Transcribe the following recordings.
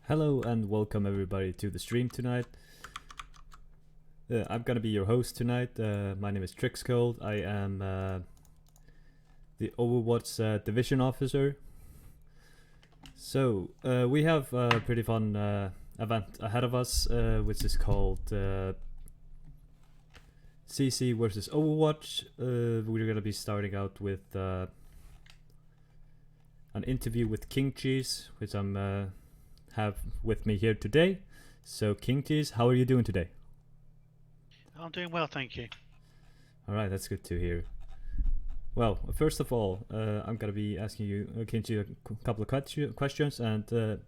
Hello and welcome everybody to the stream tonight. I'm gonna be your host tonight. My name is TrixCold. I am the Overwatch division officer. So we have a pretty fun event ahead of us, which is called CC versus Overwatch. We're gonna be starting out with an interview with Kingcheese, which I'm have with me here today. So Kingcheese, how are you doing today? I'm doing well, thank you. All right, that's good to hear. Well, first of all, I'm gonna be asking you, Kingcheese, a couple of questions. And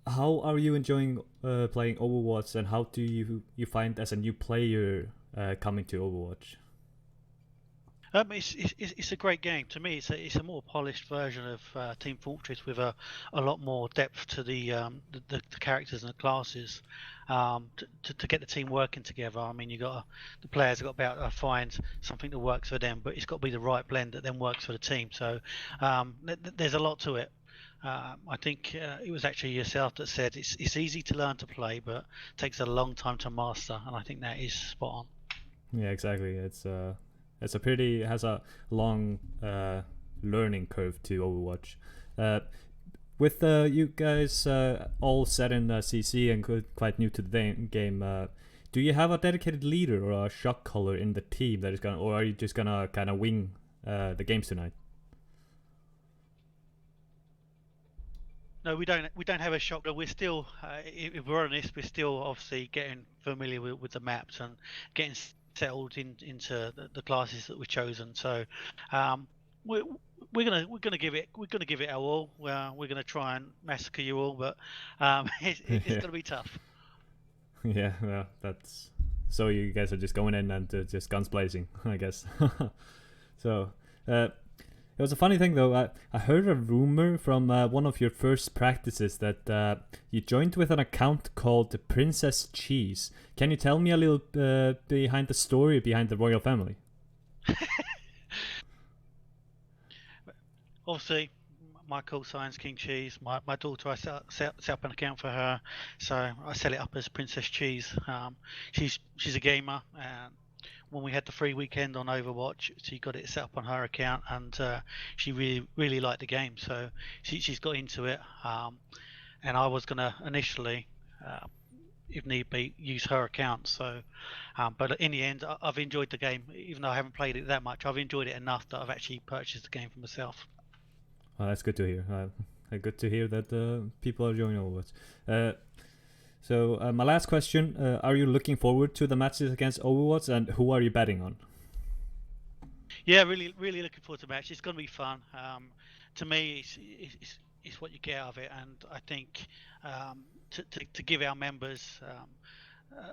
how are you enjoying playing Overwatch, and how do you find as a new player coming to Overwatch? It's a great game. To me, it's a more polished version of Team Fortress with a lot more depth to the characters and the classes. To get the team working together, I mean, the players have got to be able to find something that works for them, but it's got to be the right blend that then works for the team. So there's a lot to it. I think it was actually yourself that said it's easy to learn to play, but takes a long time to master, and I think that is spot on. Yeah, exactly. It's has a long learning curve to Overwatch. With you guys all set in CC and quite new to the game, do you have a dedicated leader or a shot caller in the team that is gonna, or are you just gonna kind of wing the games tonight? No, we don't have a shot. We're still, if we're honest, we're still obviously getting familiar with the maps and getting settled into the classes that we've chosen. So we're gonna give it our all. We're gonna try and massacre you all, but it's gonna be tough. Yeah, well, that's so you guys are just going in and just guns blazing, I guess. So it was a funny thing though. I heard a rumor from one of your first practices that you joined with an account called Princess Cheese. Can you tell me a little behind the story behind the royal family? Obviously, my call sign's Kingcheese. My daughter, I set up an account for her, so I set it up as Princess Cheese. She's a gamer, and when we had the free weekend on Overwatch, she got it set up on her account, and she really liked the game, so she's got into it. And I was gonna initially, if need be, use her account. So, but in the end, I've enjoyed the game, even though I haven't played it that much. I've enjoyed it enough that I've actually purchased the game for myself. That's good to hear. Good to hear that people are joining Overwatch. So my last question: are you looking forward to the matches against Overwatch, and who are you betting on? Yeah, really looking forward to the match. It's going to be fun. To me, it's what you get out of it, and I think to give our members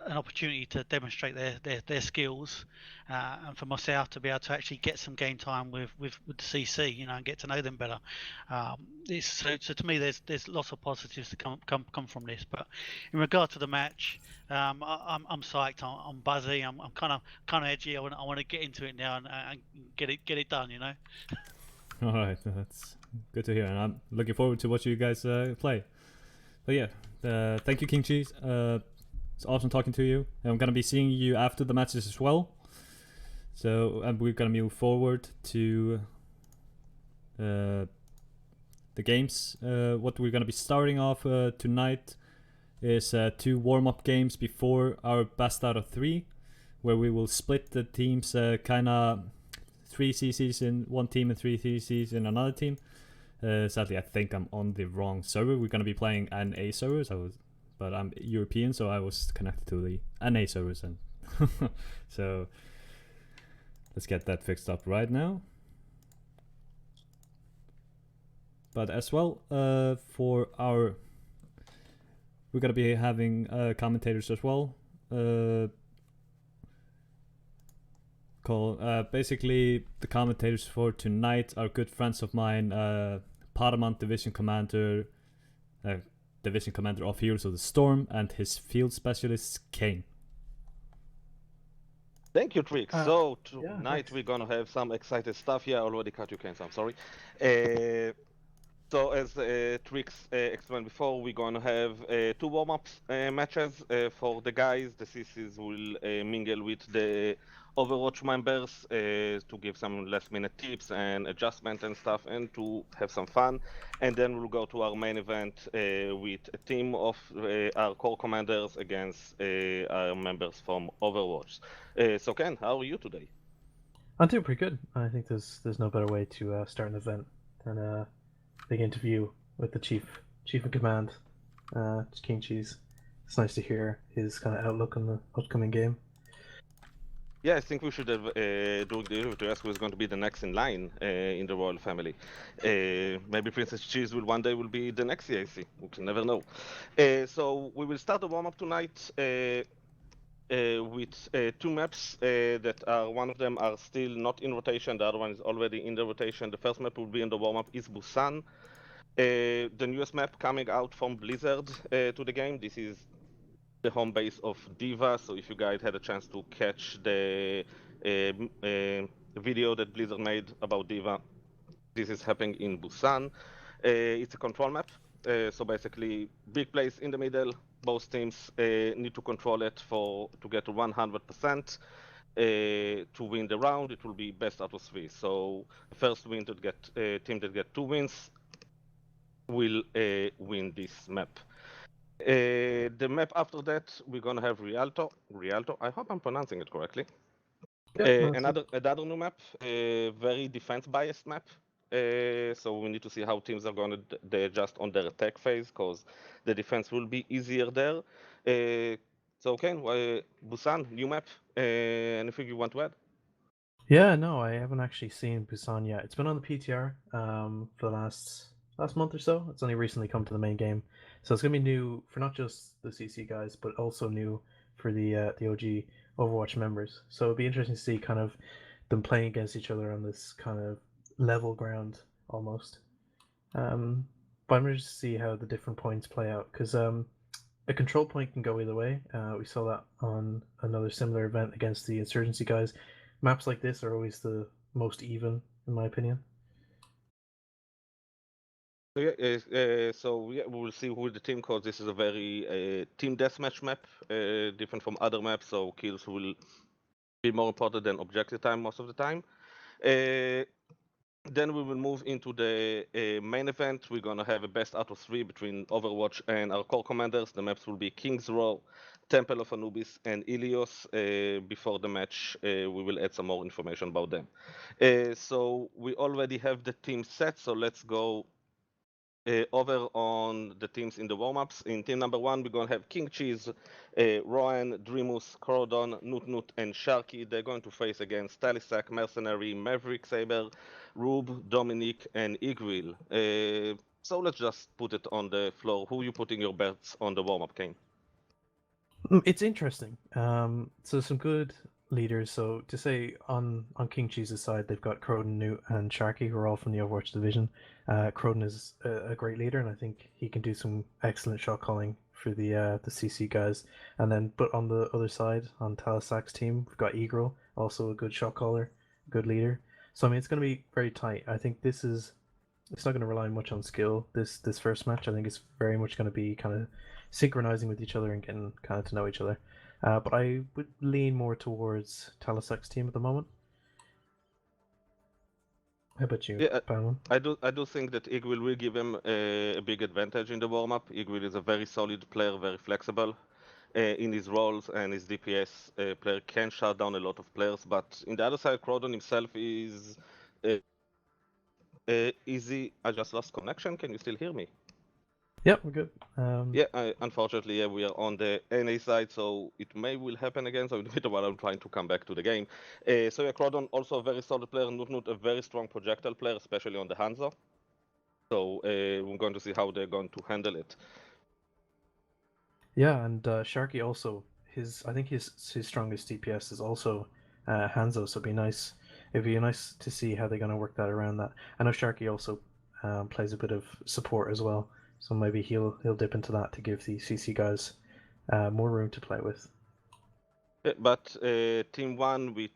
an opportunity to demonstrate their skills, and for myself to be able to actually get some game time with the CC, and get to know them better. So to me, there's lots of positives to come from this. But in regard to the match, I'm psyched. I'm buzzy. I'm kind of edgy. I want to get into it now and get it done. All right, that's good to hear, and I'm looking forward to watch you guys play. But yeah, thank you, Kingcheese. It's awesome talking to you. And I'm gonna be seeing you after the matches as well. So and we're gonna move forward to the games. What we're gonna be starting off tonight is 2 warm-up games before our best out of 3, where we will split the teams kind of 3 CCs in one team and 3 CCs in another team. Sadly, I think I'm on the wrong server. We're gonna be playing NA servers. But I'm European, so I was connected to the NA servers, and so let's get that fixed up right now. But as well, for our, we're gonna be having commentators as well. Basically, the commentators for tonight are good friends of mine, Paramount Division Commander of Heroes of the Storm, and his field specialist, Cayne. Thank you, Trix. So tonight we're gonna have some exciting stuff here. I already cut you, Cayne, so I'm sorry. So as Trix explained before, we're going to have 2 warm-up matches for the guys. The CCs will mingle with the Overwatch members to give some last-minute tips and adjustment and stuff, and to have some fun. And then we'll go to our main event with a team of our core commanders against our members from Overwatch. So Ken, how are you today? I'm doing pretty good. I think there's no better way to start an event than a big interview with the chief in command, Kingcheese. It's nice to hear his kind of outlook on the upcoming game. Yeah, I think we should have during the interview to ask who is going to be the next in line in the royal family. Maybe Princess Cheese will one day will be the next CIC. We can never know. So we will start the warm up tonight with 2 maps that are, one of them are still not in rotation, the other one is already in the rotation. The first map will be in the warm up is Busan. The newest map coming out from Blizzard to the game. This is the home base of D.Va, so if you guys had a chance to catch the video that Blizzard made about D.Va, this is happening in Busan. It's a control map, so basically big place in the middle. Both teams need to control it to get to 100%. To win the round, it will be best out of 3. So first win to get team that get 2 wins will win this map. The map after that, we're gonna have Rialto. I hope I'm pronouncing it correctly. Another new map, very defense-biased map. So we need to see how teams are gonna adjust on their attack phase, because the defense will be easier there. So Kane, Busan, new map. Anything you want to add? Yeah, no, I haven't actually seen Busan yet. It's been on the PTR for the last month or so. It's only recently come to the main game, so it's gonna be new for not just the CC guys, but also new for the OG Overwatch members. So it'd be interesting to see kind of them playing against each other on this kind of level ground almost. But I'm interested to see how the different points play out, because a control point can go either way. We saw that on another similar event against the Insurgency guys. Maps like this are always the most even, in my opinion. So yeah, we will see who the team, because this is a very team deathmatch map, different from other maps. So kills will be more important than objective time most of the time. Then we will move into the main event. We're gonna have a best out of 3 between Overwatch and our core commanders. The maps will be King's Row, Temple of Anubis, and Ilios. Before the match, we will add some more information about them. So we already have the team set, so let's go over on the teams in the warm-ups. In team number 1, we're going to have Kingcheese, Rowan, Dreamus, Croden, NootNott, and Sharky. They're going to face against Talisac, Mercenary, MaverickSabre, ruebe, Dominic, and Eagrill. So let's just put it on the floor. Who are you putting your bets on the warm-up, Cayne? It's interesting. So some good leaders. So to say on Kingcheese's side, they've got Croden, Newt, and Sharky, who are all from the Overwatch division. Croden is a great leader, and I think he can do some excellent shot calling for the CC guys. And then, but on the other side, on Talisac's team, we've got Eagrill, also a good shot caller, good leader. So I mean, it's going to be very tight. I think it's not going to rely much on skill. This first match, I think it's very much going to be kind of synchronizing with each other and getting kind of to know each other. But I would lean more towards Talisac's team at the moment. How about you, Yeah, Paimon? I do think that Eagrill will give him a big advantage in the warm-up. Eagrill is a very solid player, very flexible in his roles, and his DPS player can shut down a lot of players. But in the other side, Croden himself is easy. I just lost connection. Can you still hear me? Yeah, we're good. Unfortunately, we are on the NA side, so it will happen again. So in the middle while I'm trying to come back to the game. Croden also a very solid player, NootNott a very strong projectile player, especially on the Hanzo. So we're going to see how they're going to handle it. Yeah, and Sharky also, I think his strongest DPS is also Hanzo, so it'd be nice to see how they're going to work that around that. I know Sharky also plays a bit of support as well, so maybe he'll dip into that to give the CC guys more room to play with. But Team 1 with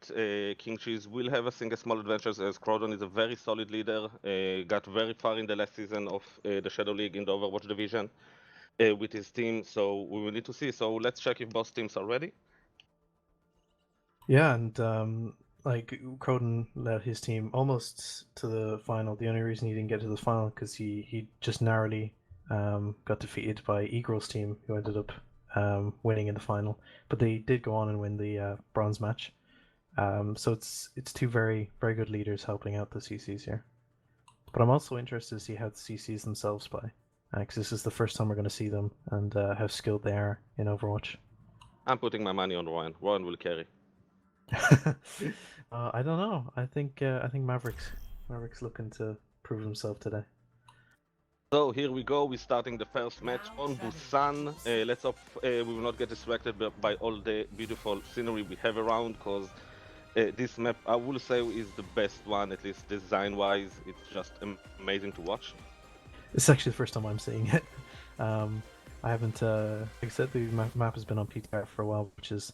Kingcheese will have, I think, a small advantage as Croden is a very solid leader, got very far in the last season of the Shadow League in the Overwatch division with his team, so we will need to see. So let's check if both teams are ready. Yeah, and like Croden led his team almost to the final. The only reason he didn't get to the final because he just narrowly got defeated by Eagrill's team, who ended up winning in the final. But they did go on and win the bronze match. So it's two very good leaders helping out the CCs here. But I'm also interested to see how the CCs themselves play, because this is the first time we're going to see them and how skilled they are in Overwatch. I'm putting my money on Rowan. Rowan will carry. I don't know. I think Maverick's looking to prove himself today. So here we go. We're starting the first match on Busan. Let's hope we will not get distracted by all the beautiful scenery we have around, because this map, I will say, is the best one, at least design-wise. It's just amazing to watch. It's actually the first time I'm seeing it. I haven't, like I said, the map has been on PTR for a while, which is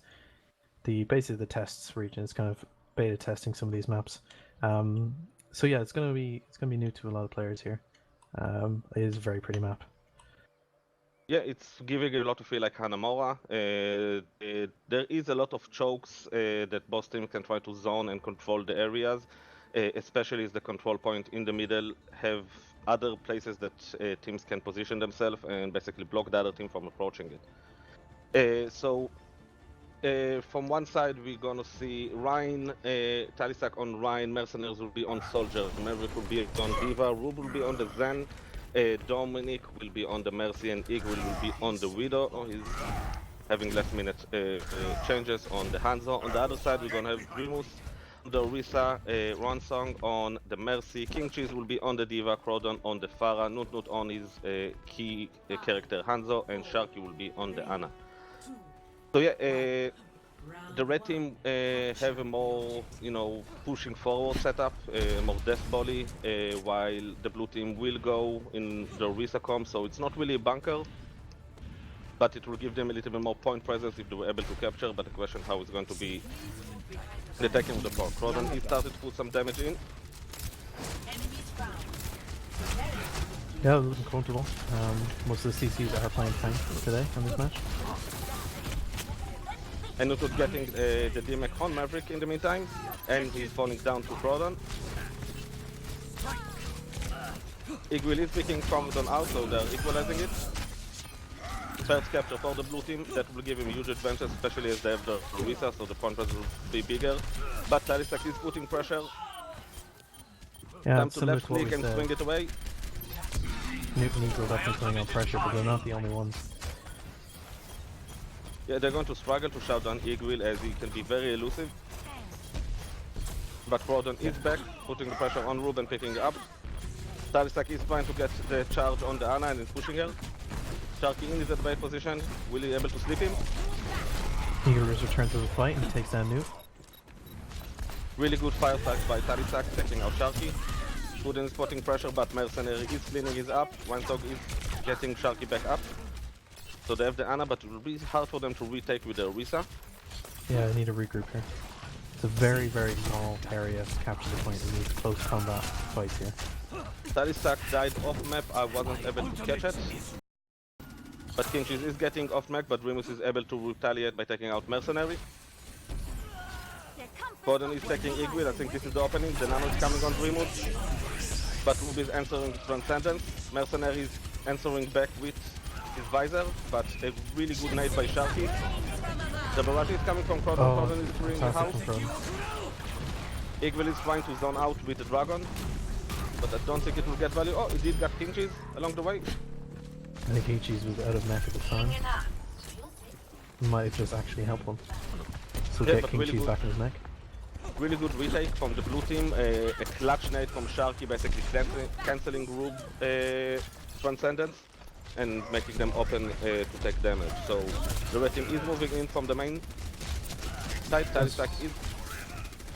basically the tests region. It's kind of beta testing some of these maps. So yeah, it's gonna be new to a lot of players here. It is a very pretty map. Yeah, it's giving a lot to feel like Hanamura. There is a lot of chokes that both teams can try to zone and control the areas, especially as the control point in the middle have other places that teams can position themselves and basically block the other team from approaching it. From one side, we're gonna see Ryan, Talisac on Ryan, Mercenaries will be on Soldier, Maverick will be on Diva, Ruebe will be on the Zen, Dominic will be on the Mercy, and Eagrill will be on the Widow. Oh, he's having last minute changes on the Hanzo. On the other side, we're gonna have Dreamus, the Orisa, RowanRainsong on the Mercy, Kingcheese will be on the Diva, Croden on the Pharah, NootNott on his key character Hanzo, and Sharky will be on the Ana. So yeah, the red team have a more, pushing forward setup, more death volley, while the blue team will go in the Orisa comp, so it's not really a bunker, but it will give them a little bit more point presence if they were able to capture, but the question how it's going to be attacking with the power. Croden, he started to put some damage in. Yeah, looking comfortable. Most of the CCs are playing tank today in this match. And NootNott getting the DMX on Maverick in the meantime, and he's falling down to Croden. Eagrill is picking Croden out, so they're equalizing it. First capture for the blue team, that will give him huge advantage, especially as they have the Orisa, so the point will be bigger. But Talisac is putting pressure. Yeah, Time to left click and swing it away. Newt and Eagrill definitely putting on pressure, but they're not the only ones. Yeah, they're going to struggle to shut down Eagrill as he can be very elusive. But Croden is back, putting the pressure on Ruben and picking up. Talisac is trying to get the charge on the Ana and is pushing her. Sharky in his at bay position, will he be able to sleep him? Eagrill returns to the fight and takes down Newt. Really good fire strike by Talisac, taking out Sharky. Croden is putting pressure, but Mercenary is cleaning his up. RowanRainsong is getting Sharky back up. So they have the Ana, but it will be hard for them to retake with the Orisa. Yeah, I need to regroup here. It's a very small area to capture the point. We need close combat fights here. Talisac died off map, I wasn't able to catch it. But Kingcheese is getting off map, but Dreamus is able to retaliate by taking out Mercenary. Croden is taking Eagrill, I think this is the opening. The Nano is coming on Dreamus. But Ruby is answering Transcendence. Mercenary is answering back with his visor, but a really good nade by Sharky. The barrage is coming from Croden, Croden is clearing the house. Eagrill is trying to zone out with the dragon, but I don't think it will get value. Oh, it did get Kingcheese along the way. I think Kingcheese was out of mech at the time. Might have just actually helped him. So yeah, get Kingcheese really back in his mech. Really good retake from the blue team. A clutch nade from Sharky, basically cancelling Rube's Transcendence and making them open to take damage. So the red team is moving in from the main side. Talisac is...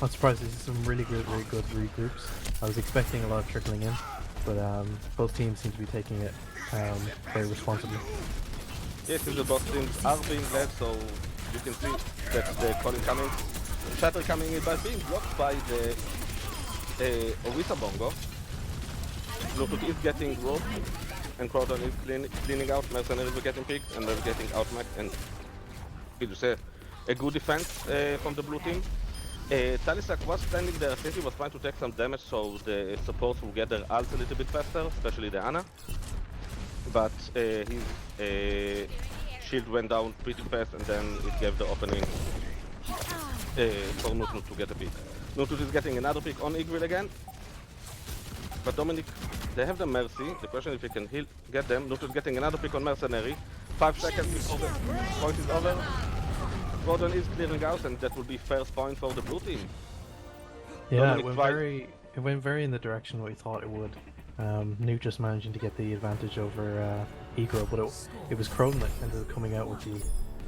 I'm surprised there's some really good regroups. I was expecting a lot of trickling in, but both teams seem to be taking it very responsibly. Yes, the both teams are being led, so You can see that the Colin coming, Shatter coming in, but being blocked by the Orisa Bongo. NootNott is getting rope, and Croden is cleaning out. Mercenary is getting picked, and they're getting outmaxed. And you say a good defense from the blue team. Talisac was standing there. I think he was trying to take some damage, so the supports will get their ults a little bit faster, especially the Ana. But his shield went down pretty fast, and then it gave the opening for NootNott to get a pick. NootNott is getting another pick on Eagrill again. But Dominic, they have the Mercy. The question if he can get them. NootNott getting another pick on Mercenary. 5 seconds before the point is over. Croden is clearing out, and that will be first point for the blue team. Yeah, Dominic it went very in the direction we thought it would. Newt just managing to get the advantage over Eagrill, but it was Croden that ended up coming out with the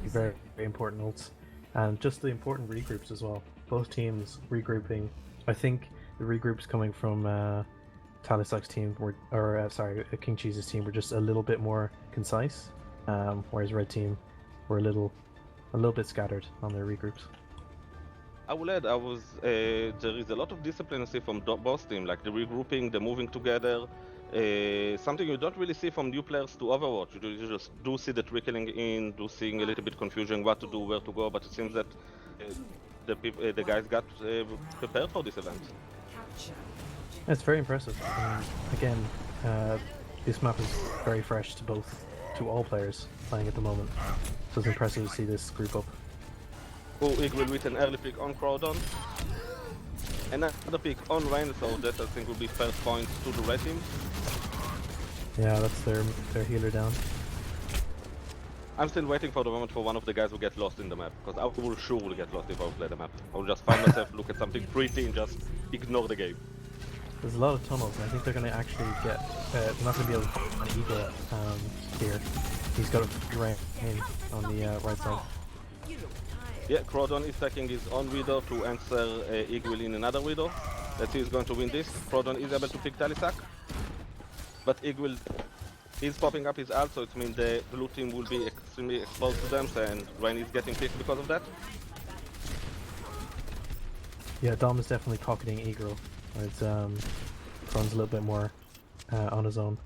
very, very important ults. And just the important regroups as well. Both teams regrouping. I think the regroups coming from Talisac's team were, Kingcheese's team were just a little bit more concise, whereas Red team were a little bit scattered on their regroups. I will add, there is a lot of discipline I see from both teams, like the regrouping, the moving together. Something you don't really see from new players to Overwatch. You just do see the trickling in, seeing a little bit confusion what to do, where to go, but it seems that the guys got prepared for this event. It's very impressive. Again, this map is very fresh to all players playing at the moment, so it's impressive to see this group up. Oh, Eagrill with an early pick on Croden. Another pick on Rain, so that I think will be first point to the red team. Yeah, that's their healer down. I'm still waiting for the moment for one of the guys who get lost in the map, because I will sure will get lost if I play the map. I will just find myself, look at something pretty and just ignore the game. There's a lot of tunnels, and I think they're going to actually get... they're not going to be able to find an Eagle here. He's got a rain on the right side. Yeah, Croden is taking his own widow to answer Eagrill in another widow. Let's see who's going to win this. Croden is able to pick Talisac, but Eagrill is popping up his ult, so it means the blue team will be extremely exposed to them, and Rain is getting picked because of that. Yeah, Dom is definitely pocketing Eagrill. It's Croden's a little bit more on his own.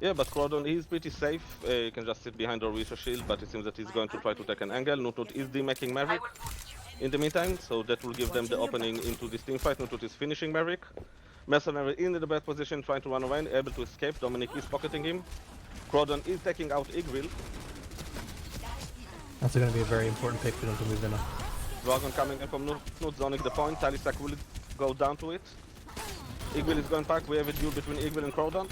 Yeah, but Croden is pretty safe. He can just sit behind the Orisa shield, but it seems that he's going to try to take an angle. NootNott is demaking Maverick in the meantime, so that will give them the opening into this team fight. NootNott is finishing Maverick. Mercenary in the best position, trying to run away, able to escape. Dominic is pocketing him. Croden is taking out Eagrill. That's going to be a very important pick for them to move in on. Dragon coming in from NootNott, zoning the point. Talisac will go down to it. Eagrill is going back. We have a duel between Eagrill and Croden.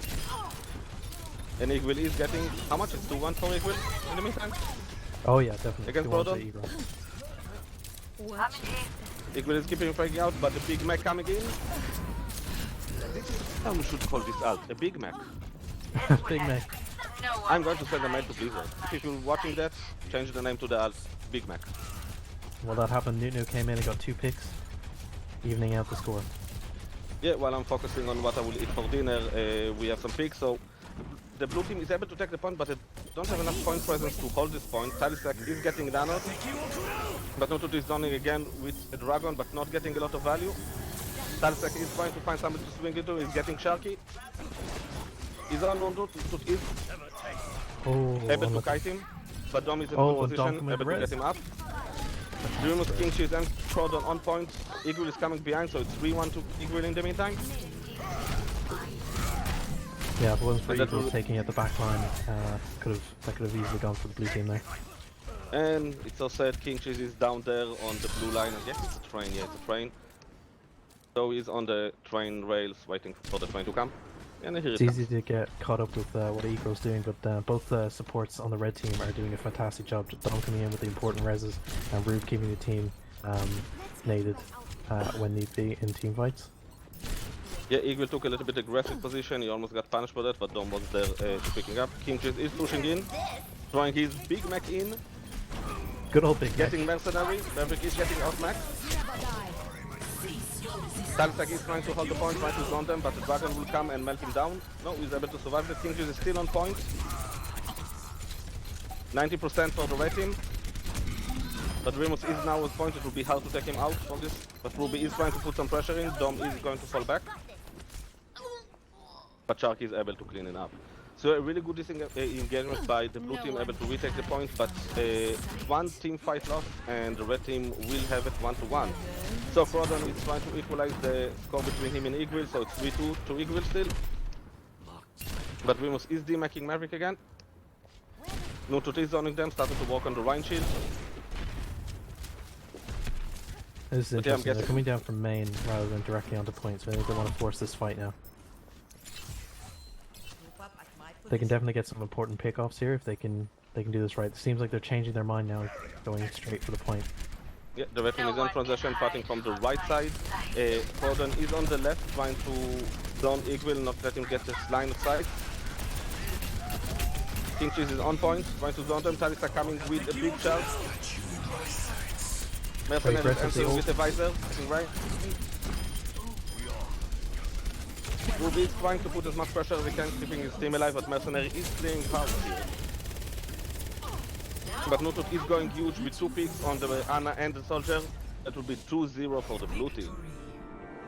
And Eagrill is getting... How much? It's 2-1 for Eagrill in the meantime? Oh yeah, definitely. Against Croden? Eagrill is keeping freaking out, but the Big Mac coming in. This is how we should call this alt, a Big Mac. Big Mac. I'm going to send a mail to Blizzard. If you're watching that, change the name to the alt, Big Mac. Well, that happened. NootNott came in and got 2 picks, evening out the score. Yeah, while I'm focusing on what I will eat for dinner, we have some picks, so... The blue team is able to take the point, but they don't have enough point presence to hold this point. Talisac is getting nanoed, but NootNott is zoning again with a dragon, but not getting a lot of value. Talisac is trying to find somebody to swing into, he's getting Sharky. He's on NootNott is able to kite him, but Dom is in good position, able to get him up. Dreamus, Kingcheese and Croden on point. Eagrill is coming behind, so it's 3-1 to Eagrill in the meantime. Yeah, if it wasn't for Eagrill taking at the back line, that could have easily gone for the blue team there. And it's also said Kingcheese is down there on the blue line. I guess it's a train, yeah, it's a train. So he's on the train rails waiting for the train to come. And here it's easy to get caught up with what Eagrill's doing, but both supports on the red team are doing a fantastic job. Dom coming in with the important reses, and Rube keeping the team nated when need be in team fights. Yeah, Eagrill took a little bit aggressive position, he almost got punished for that, but Dom was there picking up. Kingcheese is pushing in, throwing his Big Mac in. Good old Big Mac. Getting Mercenary, Maverick is getting outmaxed. Talisac is trying to hold the point, trying to zone them, but the dragon will come and melt him down. No, he's able to survive that. Kingcheese is still on point. 90% for the red team. But Dreamus is now at point. It will be hard to take him out from this. But ruebe is trying to put some pressure in. Dom is going to fall back. But Sharky is able to clean it up. So a really good engagement by the blue team, able to retake the point, but one team fight lost, and the red team will have it 1-1. So Croden is trying to equalize the score between him and Eagrill, so it's 3-2 to Eagrill still. But Dreamus is demacking Maverick again. NootNott is zoning them, starting to work on the Rhine shield. This is interesting. They're coming down from main rather than directly onto point, so I think they want to force this fight now. They can definitely get some important pickoffs here if they can do this right. It seems like they're changing their mind now, going straight for the point. Yeah, the red team is on transition, fighting from the right side. Croden is on the left, trying to zone Eagrill, not let him get this line of sight. Kingcheese is on point, trying to zone them. Talisac coming with a big shot. Mercenary is entering with a visor, I think, right? ruebe is trying to put as much pressure as he can, keeping his team alive, but Mercenary is playing hard here. But NootNott is going huge with 2 picks on the Ana and the Soldier. That will be 2-0 for the blue team.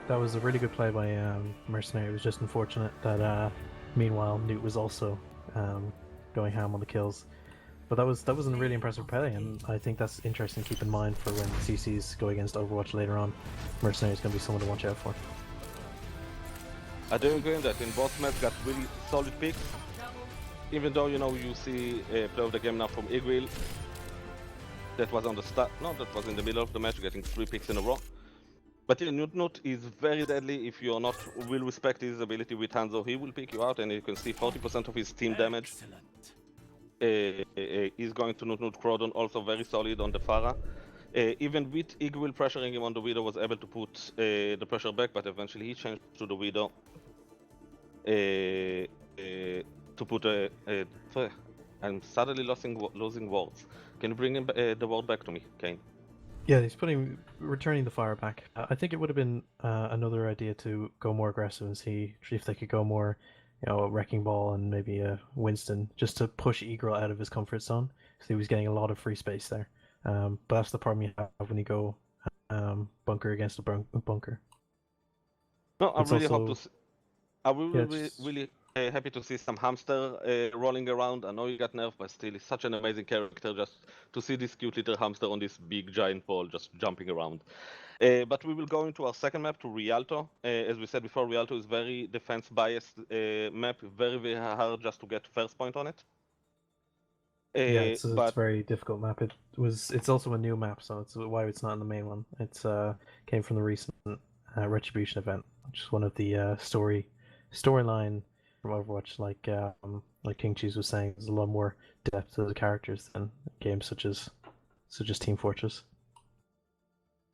That was a really good play by Mercenary. It was just unfortunate that meanwhile Newt was also going ham on the kills. But that was a really impressive play, and I think that's interesting to keep in mind for when CCs go against Overwatch later on. Mercenary is going to be someone to watch out for. I do agree that in both maps got really solid picks. Even though, you know, you see play of the game now from Eagrill. That was on the start, no, that was in the middle of the match, getting 3 picks in a row. But yeah, NootNott is very deadly. If you're not will respect his ability with Hanzo, he will pick you out, and you can see 40% of his team damage is going to NootNott. Croden also very solid on the Pharah. Even with Eagrill pressuring him on the Widow, was able to put the pressure back, but eventually he changed to the Widow to put I'm suddenly losing words. Can you bring him, the word back to me, Cayne? Yeah, he's returning the fire back. I think it would have been another idea to go more aggressive and see if they could go more, you know, a Wrecking Ball and maybe a Winston, just to push Eagrill out of his comfort zone, because he was getting a lot of free space there. But that's the problem you have when you go bunker against a bunker. No, I really hope to. I will Yeah, really happy to see some hamster rolling around. I know you got nerfed, but still, he's such an amazing character. Just to see this cute little hamster on this big giant ball just jumping around. But we will go into our second map, to Rialto. As we said before, Rialto is very defense biased map, very hard just to get first point on it. Yeah, it's a very difficult map. It's also a new map, so it's why it's not in the main one. It's came from the recent Retribution event, which is one of the storyline from Overwatch. Like Kingcheese was saying, there's a lot more depth to the characters than games such as Team Fortress.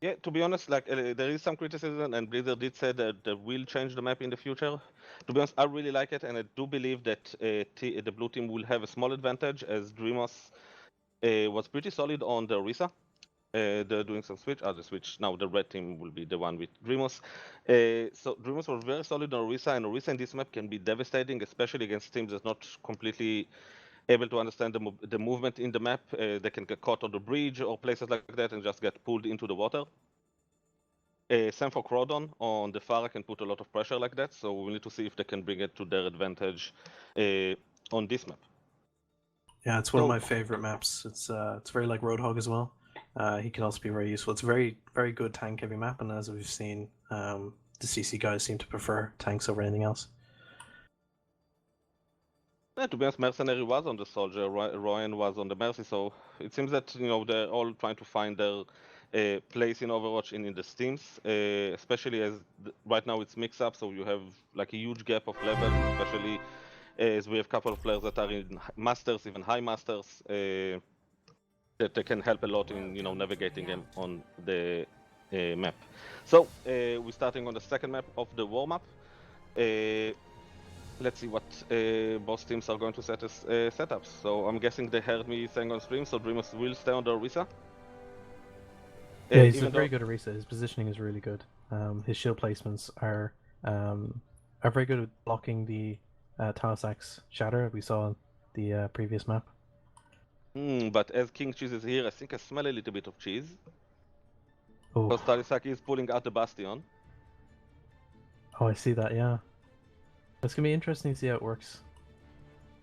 Yeah, to be honest, like there is some criticism, and Blizzard did say that they will change the map in the future. To be honest, I really like it, and I do believe that the blue team will have a small advantage, as Dreamus was pretty solid on the Orisa. They're doing some switch. The switch now. The red team will be the one with Dreamus. So Dreamus was very solid on Orisa, and Orisa in this map can be devastating, especially against teams that's not completely able to understand the movement in the map. They can get caught on the bridge or places like that and just get pulled into the water. Same for Croden on the Pharah, can put a lot of pressure like that, so we need to see if they can bring it to their advantage on this map. Yeah, it's one of my favorite maps. It's very like Roadhog as well. He can also be very useful. It's a very good tank heavy map, and as we've seen, the CC guys seem to prefer tanks over anything else. Yeah, to be honest, Mercenary was on the Soldier, Rowan was on the Mercy, so it seems that, you know, they're all trying to find their place in Overwatch in the teams, especially as right now it's mix up, so you have like a huge gap of levels, especially as we have a couple of players that are in Masters, even High Masters, that they can help a lot in, you know, navigating them on the map. So we're starting on the second map of the war map. Let's see what both teams are going to set as setups. So I'm guessing they heard me saying on stream, so Dreamus will stay on the Orisa. Yeah, he's a very good Orisa. His positioning is really good. His shield placements are very good at blocking the Talisac's shatter we saw on the previous map. But as Kingcheese is here, I think I smell a little bit of cheese. Oh, Because Talisac is pulling out the Bastion. oh, I see that. Yeah, it's gonna be interesting to see how it works.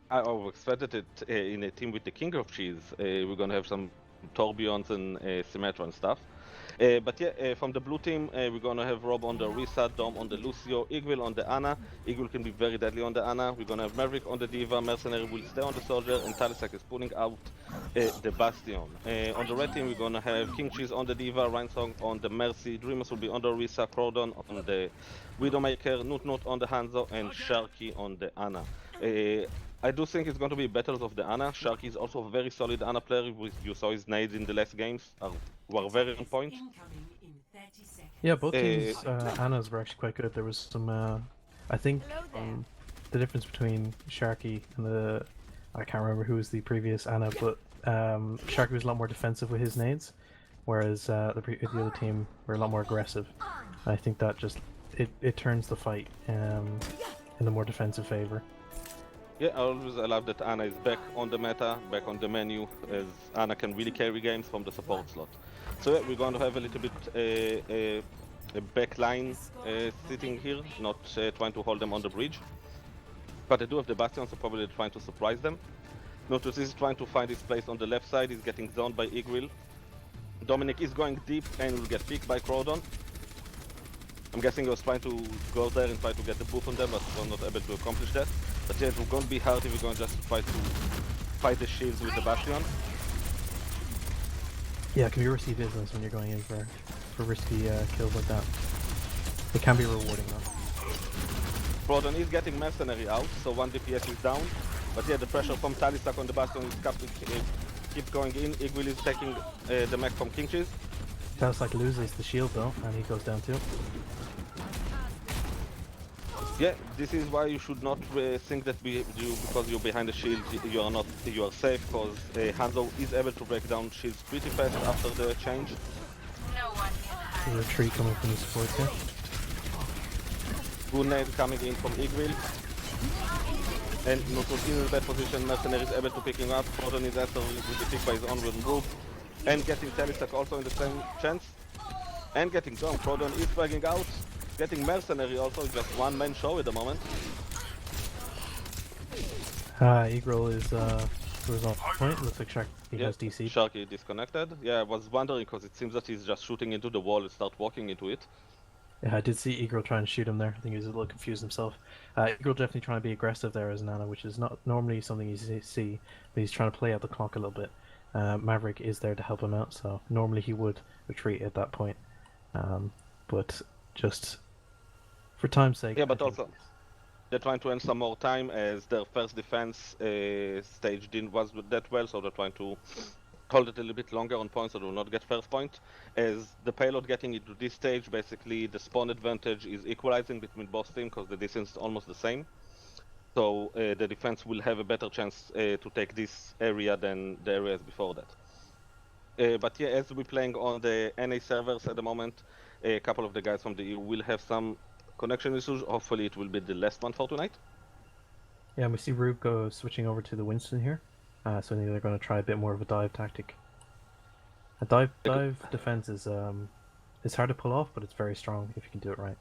I expected it in a team with the King of Cheese. We're gonna have some Tourbillons and Symmetra and stuff. But yeah, from the blue team, we're gonna have Rob on the Orisa, Dom on the Lucio, Eagrill on the Ana. Eagrill can be very deadly on the Ana. We're gonna have Maverick on the Diva, Mercenary will stay on the Soldier, and Talisac is pulling out the Bastion. On the red team, we're gonna have Kingcheese on the Diva, RowanRainsong on the Mercy, Dreamus will be on the Orisa, Croden on the Widowmaker, NootNott on the Hanzo, and Sharky on the Ana. I do think it's going to be battles of the Ana. Sharky is also a very solid Ana player. You saw his nades in the last games were very on point. Yeah, both teams' Annas were actually quite good. There was some, I think, the difference between Sharky and I can't remember who was the previous Ana, but Sharky was a lot more defensive with his nades, whereas the other team were a lot more aggressive. I think that just it turns the fight in the more defensive favor. Yeah, I love that Ana is back on the meta, back on the menu, as Ana can really carry games from the support slot. So yeah, we're going to have a little bit a back line sitting here, not trying to hold them on the bridge. But I do have the Bastion, so probably trying to surprise them. Notice is trying to find his place on the left side, he's getting zoned by Eagrill. Dominic is going deep and will get picked by Croden. I'm guessing he was trying to go there and try to get the boost on them, but was not able to accomplish that. But yeah, it's going to be hard if we're going to just try to fight the shields with the Bastion. Yeah, it can be risky business when you're going in for risky kills like that. It can be rewarding though. Croden is getting Mercenary out, so one DPS is down. But yeah, the pressure from Talisac on the Bastion is keep going in. Eagrill is taking the mech from Kingcheese. Talisac loses the shield though, and he goes down too. Yeah, this is why you should not think that because you're behind the shield you are safe, because Hanzo is able to break down shields pretty fast after the change. There's a tree coming from the support here. Good nade coming in from Eagrill. And NootNott in that position, Mercenary is able to pick him up. Croden is after will be picked by his own wooden group. And getting Talisac also in the same chance. And getting Dom. Croden is dragging out. Getting Mercenary also, just one man show at the moment. Eagrill is was on point. Looks like Sharky has DC. Sharky disconnected. Yeah, I was wondering because it seems that he's just shooting into the wall and start walking into it. Yeah, I did see Eagrill try and shoot him there. I think he was a little confused himself. Eagrill definitely trying to be aggressive there as Nana, which is not normally something you see, but he's trying to play out the clock a little bit. Maverick is there to help him out, so normally he would retreat at that point. But just for time's sake. Yeah, but also they're trying to earn some more time as their first defense stage didn't was that well, so they're trying to hold it a little bit longer on point so they will not get first point. As the payload getting into this stage, basically the spawn advantage is equalizing between both teams because the distance is almost the same. So the defense will have a better chance to take this area than the areas before that. But yeah, as we're playing on the NA servers at the moment, a couple of the guys from the EU will have some connection issues. Hopefully it will be the last one for tonight. Yeah, and we see Rube go switching over to the Winston here. So I think they're going to try a bit more of a dive tactic. A dive defense is it's hard to pull off, but it's very strong if you can do it right.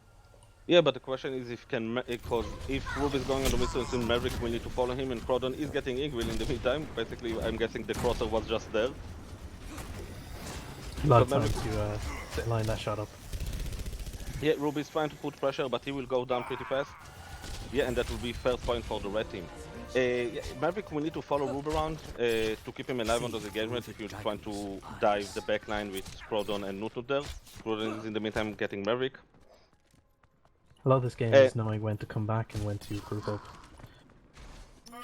Yeah, but the question is if Rube is going on the Winston, then Maverick will need to follow him, and Croden is getting Eagrill in the meantime. Basically, I'm guessing the crosser was just there. A lot of time to line that shot up. Yeah, Rube is trying to put pressure, but he will go down pretty fast. Yeah, and that will be first point for the red team. Yeah, Maverick will need to follow Rube around to keep him alive on those engagements if you're trying to dive the backline with Croden and NootNott there. Croden is in the meantime getting Maverick. A lot of this game is knowing when to come back and when to group up.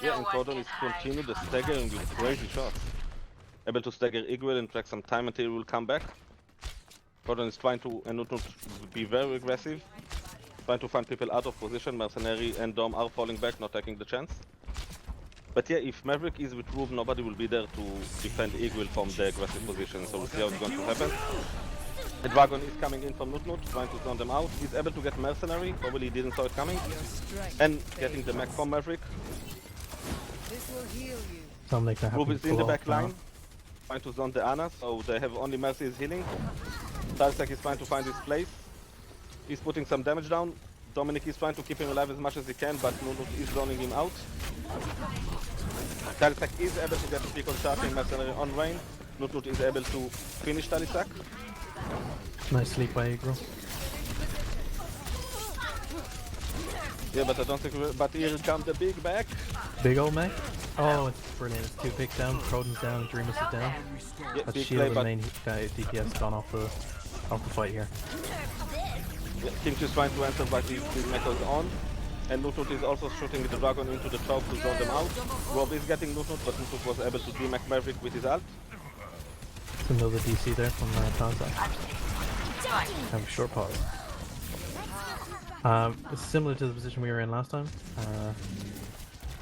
Yeah, and Croden is continue the staggering with crazy shots. Able to stagger Eagrill and take some time until he will come back. Croden is trying to, and NootNott be very aggressive. Trying to find people out of position. Mercenary and Dom are falling back, not taking the chance. But yeah, if Maverick is with Rube, nobody will be there to defend Eagrill from the aggressive position, so we'll see how it's going to happen. The Dragon is coming in from NootNott, trying to zone them out. He's able to get Mercenary, probably didn't saw it coming. And getting the mech from Maverick. Dominic, they're Ruebe happy is to in the pull back off, line, trying to zone the Ana, so they have only Mercy's healing. Talisac is trying to find his place. He's putting some damage down. Dominic is trying to keep him alive as much as he can, but NootNott is zoning him out. Talisac is able to get the pick on Sharky and Mercenary on Rain. NootNott is able to finish Talisac. Nice sleep by Eagrill. Yeah, but I don't think but here comes the big back. Big old mech. Oh, it's brilliant. It's 2 picks down, Croden's down, Dreamus is down. Yeah, That's big shield play, and but main DPS gone off the fight here. yeah, Kingcheese is trying to enter, but his mech is on. And NootNott is also shooting the dragon into the choke to zone them out. Rob is getting NootNott, but NootNott was able to DMAC Maverick with his ult. It's another DC there from Talisac. Have a short pause. It's similar to the position we were in last time.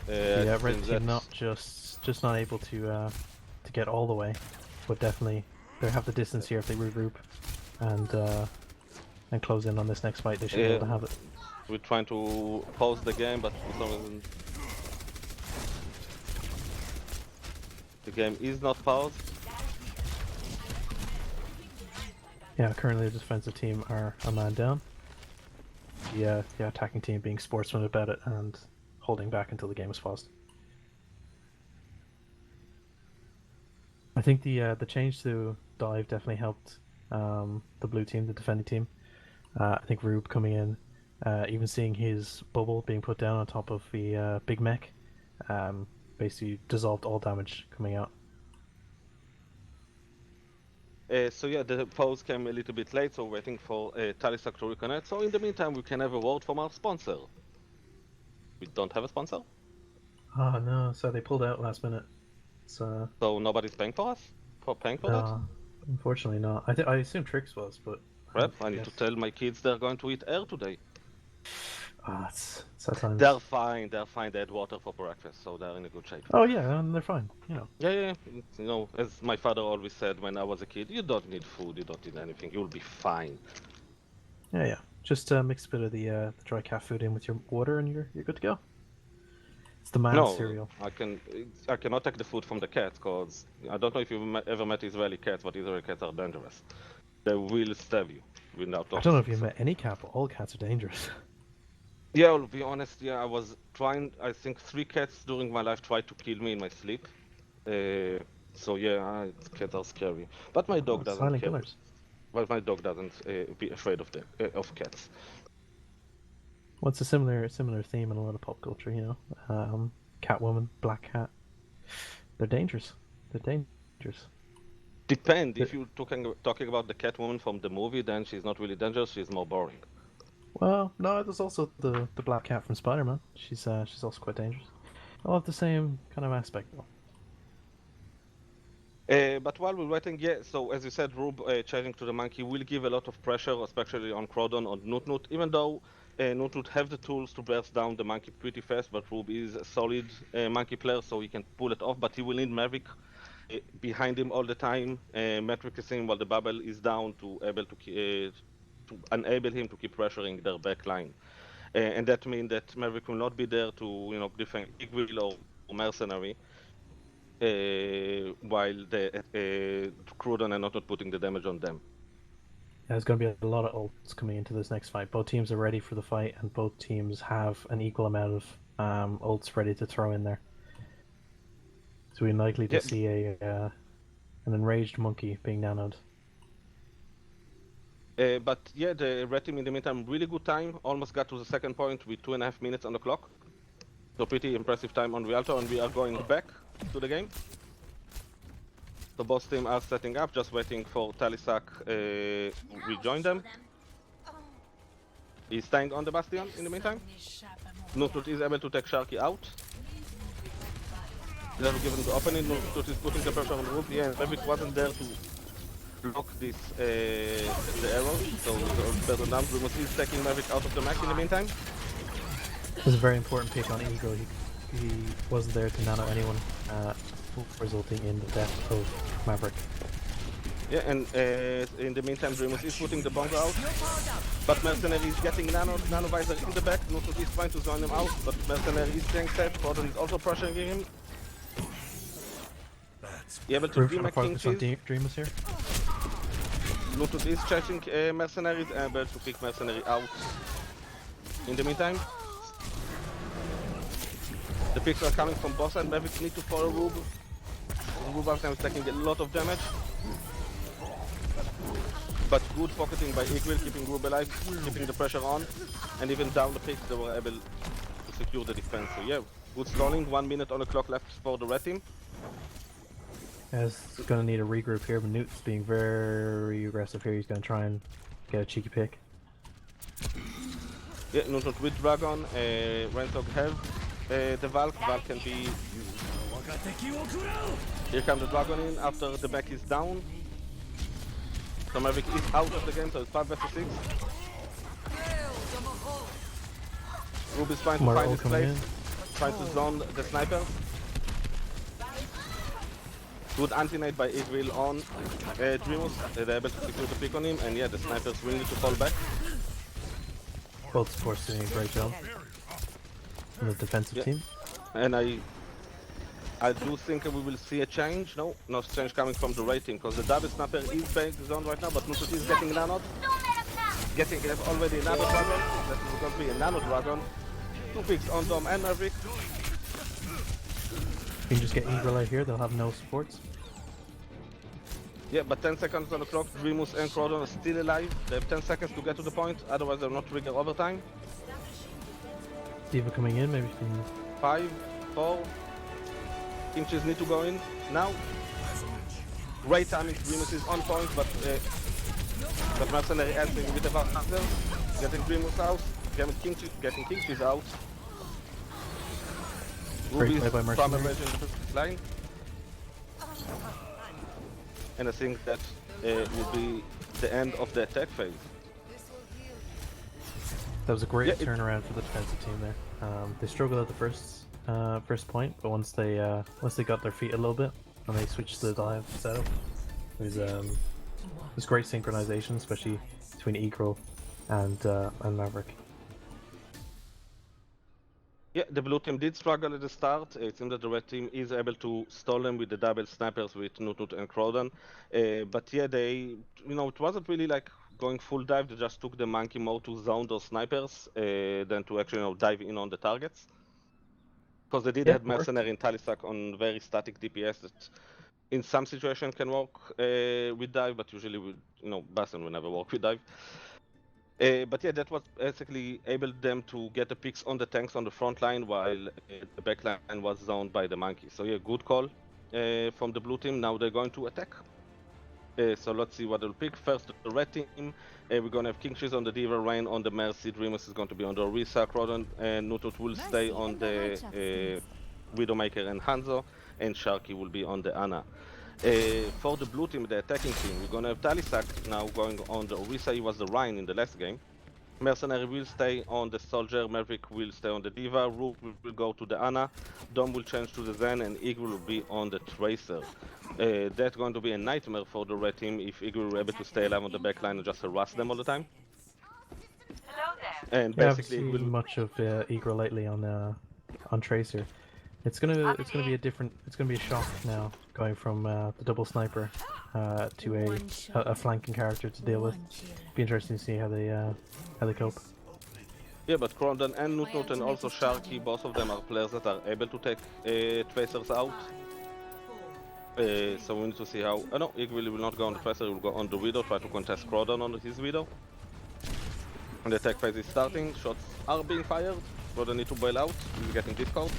The red team not just not able to get all the way, but definitely they have the distance here if they regroup and close in on this next fight. They should be able to have it. We're trying to pause the game, but for some reason the game is not paused. Yeah, currently the defensive team are a man down. The attacking team being sportsman about it and holding back until the game is paused. I think the change to dive definitely helped the blue team, the defending team. I think Ruebe coming in, even seeing his bubble being put down on top of the big mech, basically dissolved all damage coming out. So yeah, the pause came a little bit late, so waiting for Talisac to reconnect. So in the meantime, we can have a word from our sponsor. We don't have a sponsor? Oh no, so they pulled out last minute. So nobody's paying for us? Paying for that? Unfortunately not. I assume Trix was, but... Rep, I need to tell my kids they're going to eat air today. It's sad times. They're fine, they had water for breakfast, so they're in a good shape. Oh yeah, they're fine, you know. Yeah, you know, as my father always said when I was a kid, you don't need food, you don't need anything, you'll be fine. Yeah. Just mix a bit of the dry cat food in with your water and you're good to go. It's the man's cereal. I cannot take the food from the cats, because I don't know if you've ever met Israeli cats, but Israeli cats are dangerous. They will stab you without I don't know if you've met any cat, but all cats are dangerous. Yeah, I'll be honest, I was trying, I think 3 cats during my life tried to kill me in my sleep. So yeah, cats are scary. But my dog doesn't silent care. killers. But my dog doesn't be afraid of cats. Well, it's a similar theme in a lot of pop culture, you know. Catwoman, Black Cat. They're dangerous. Depend. If you're talking about the Catwoman from the movie, then she's not really dangerous. She's more boring. Well, no, there's also the Black Cat from Spider-Man. She's also quite dangerous. All have the same kind of aspect, though. But while we're waiting, so as you said, Ruebe changing to the monkey will give a lot of pressure, especially on Croden, on NootNott, even though NootNott have the tools to burst down the monkey pretty fast, but Ruebe is a solid monkey player, so he can pull it off, but he will need Maverick behind him all the time. Maverick is in while the bubble is down to enable him to keep pressuring their back line. And that means that Maverick will not be there to defend Eagrill or Mercenary, while the Croden are not putting the damage on them. There's going to be a lot of ults coming into this next fight. Both teams are ready for the fight, and both teams have an equal amount of ults ready to throw in there. So we're likely to see an enraged monkey being nanoed. But yeah, the red team in the meantime, really good time. Almost got to the second point with 2.5 minutes on the clock. So pretty impressive time on Rialto, and we are going back to the game. The both team are setting up, just waiting for Talisac to rejoin them. He's staying on the Bastion in the meantime. NootNott is able to take Sharky out. They're given the opening, NootNott is putting the pressure on the roof. Yeah, Maverick wasn't there to block this, the arrows, so better now. Dreamus is taking Maverick out of the mech in the meantime. This is a very important pick on Eagrill. He wasn't there to nano anyone, resulting in the death of Maverick. Yeah, and in the meantime, Dreamus is putting the bomb out, but Mercenary is getting nanovisor in the back. NootNott is trying to zone him out, but Mercenary is staying safe. Croden is also pressuring him. You able to We're redeem gonna a focus on Kingcheese? Dreamus here. NootNott is chasing Mercenary, able to pick Mercenary out. In the meantime, the picks are coming from boss side. Mavericks need to follow Ruebe. Ruebe is taking a lot of damage. But good pocketing by Eagrill, keeping Ruebe alive, keeping the pressure on, and even down the picks they were able to secure the defense. So yeah, good stalling, 1 minute on the clock left for the red team. As gonna need a regroup here, but Newt's being very aggressive here. He's gonna try and get a cheeky pick. Yeah, NootNott with Dragon, RowanRainsong have the Valk. Valk can be... Here comes the Dragon in after the back is down. So Maverick is out of the game, so it's 5 vs 6. Ruebe is trying to find his place, trying to zone the sniper. Good anti-nade by Eagrill on Dreamus. They're able to secure the pick on him, and yeah, the snipers will need to fall back. Both supports doing a great job on the defensive team. And I do think we will see a change. No, no change coming from the rating, because the double sniper is being zoned right now, but NootNott is getting nanoed. Getting already another dragon. That is going to be a nano dragon. 2 picks on Dom and Maverick. You can just get Eagrill out here, they'll have no supports. Yeah, but 10 seconds on the clock. Dreamus and Croden are still alive. They have 10 seconds to get to the point, otherwise they'll not trigger overtime. Diva coming in, maybe she can... 5, 4. Kingcheese need to go in now. Great timing. Dreamus is on point, but Mercenary answering with the faster. Getting Dreamus out, getting Kingcheese out. Great play by Mercenary. Line. And I think that will be the end of the attack phase. That was a great turnaround for the defensive team there. They struggled at the first point, but once they got their feet a little bit and they switched to the dive setup, it was great synchronization, especially between Eagrill and Maverick. Yeah, the blue team did struggle at the start. It seems that the red team is able to stall them with the double snipers with NootNott and Croden. But yeah, it wasn't really like going full dive. They just took the monkey mode to zone those snipers, than to actually dive in on the targets. Because they did have Mercenary and Talisac on very static DPS that in some situations can work with dive, but usually with, Bastion will never work with dive. But yeah, that was basically able them to get the picks on the tanks on the front line while the back line was zoned by the monkey. So yeah, good call from the blue team. Now they're going to attack. So let's see what they'll pick. First, the red team. We're going to have Kingcheese on the Diva, Rain on the Mercy, Dreamus is going to be on the Orisa, Croden, and NootNott will stay on the Widowmaker and Hanzo, and Sharky will be on the Ana. For the blue team, the attacking team, we're gonna have Talisac now going on the Orisa. He was the Rhine in the last game. Mercenary will stay on the Soldier, Maverick will stay on the Diva, Rook will go to the Ana, Dom will change to the Zen, and Eagrill will be on the Tracer. That's going to be a nightmare for the red team if Eagrill were able to stay alive on the backline and just harass them all the time. And basically, I haven't seen much of Eagrill lately on Tracer. It's gonna be a shock now going from the double sniper to a flanking character to deal with. Be interesting to see how they cope. Yeah, but Croden and NootNott and also Sharky, both of them are players that are able to take Tracers out. So we need to see how... no, Eagrill will not go on the Tracer, he will go on the Widow, try to contest Croden on his Widow. And the attack phase is starting, shots are being fired, Croden need to bail out, he's getting discount.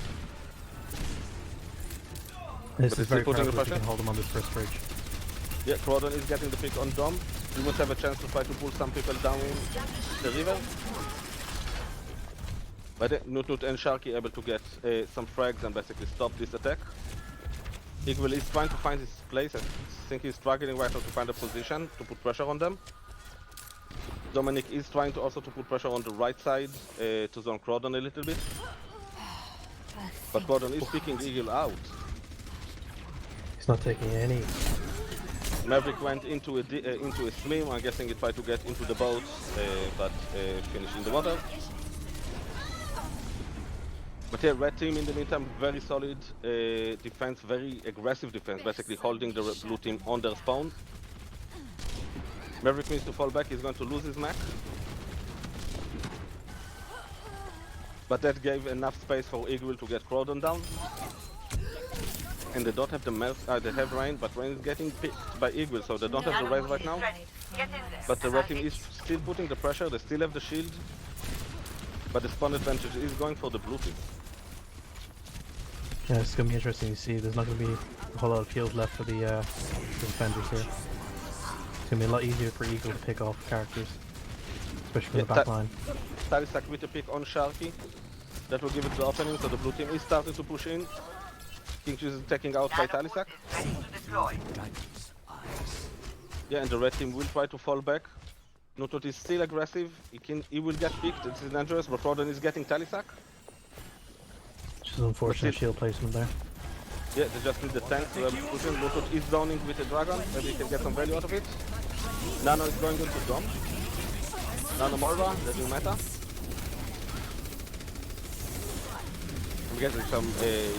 This is very powerful if you can hold him on this first bridge. Yeah, Croden is getting the pick on Dom. We must have a chance to try to pull some people down the river. But NootNott and Sharky able to get some frags and basically stop this attack. Eagrill is trying to find his place. I think he's struggling right now to find a position to put pressure on them. Dominic is trying to also to put pressure on the right side to zone Croden a little bit. But Croden is picking Eagrill out. He's not taking any. Maverick went into a swim. I'm guessing he tried to get into the boat, but finished in the water. But yeah, red team in the meantime, very solid defense, very aggressive defense, basically holding the blue team on their spawn. Maverick needs to fall back, he's going to lose his mech. But that gave enough space for Eagrill to get Croden down. And they don't have the they have Rain, but Rain is getting picked by Eagrill, so they don't have the res right now. But the red team is still putting the pressure, they still have the shield. But the spawn advantage is going for the blue team. Yeah, it's going to be interesting to see. There's not going to be a whole lot of field left for the defenders here. It's going to be a lot easier for Eagle to pick off characters, especially from the back line. Talisac with a pick on Sharky. That will give it the opening, so the blue team is starting to push in. Kingcheese is taking out by Talisac. Yeah, and the red team will try to fall back. NootNott is still aggressive. He will get picked. This is dangerous, but Croden is getting Talisac. Which is unfortunate shield placement there. Yeah, they just need the tank to have pushing. NootNott is downing with the dragon. Maybe he can get some value out of it. Nano is going into Dom. Nano Morva, the new meta. I'm getting some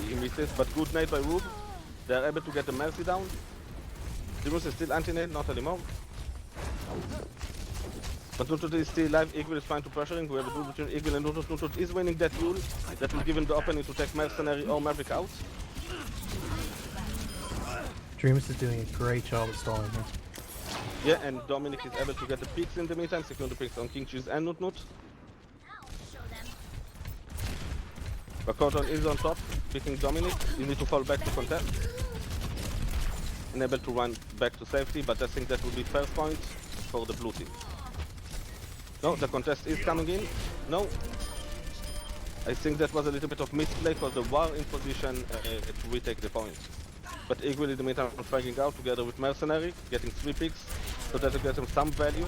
he misses, but good nade by ruebe. They are able to get the Mercy down. Dreamus is still anti-nade, not anymore. But NootNott is still alive. Eagrill is trying to pressure him. We have a duel between Eagrill and NootNott. NootNott is winning that duel. That will give him the opening to take Mercenary or Maverick out. Dreamus is doing a great job of stalling here. Yeah, and Dominic is able to get the picks in the meantime, secure the picks on Kingcheese and NootNott. But Croden is on top, picking Dominic. You need to fall back to contest. And able to run back to safety, but I think that will be first point for the blue team. No, the contest is coming in. No. I think that was a little bit of misplay because they were in position to retake the point. But Eagrill in the meantime fragging out together with Mercenary, getting 3 picks, so that will get them some value.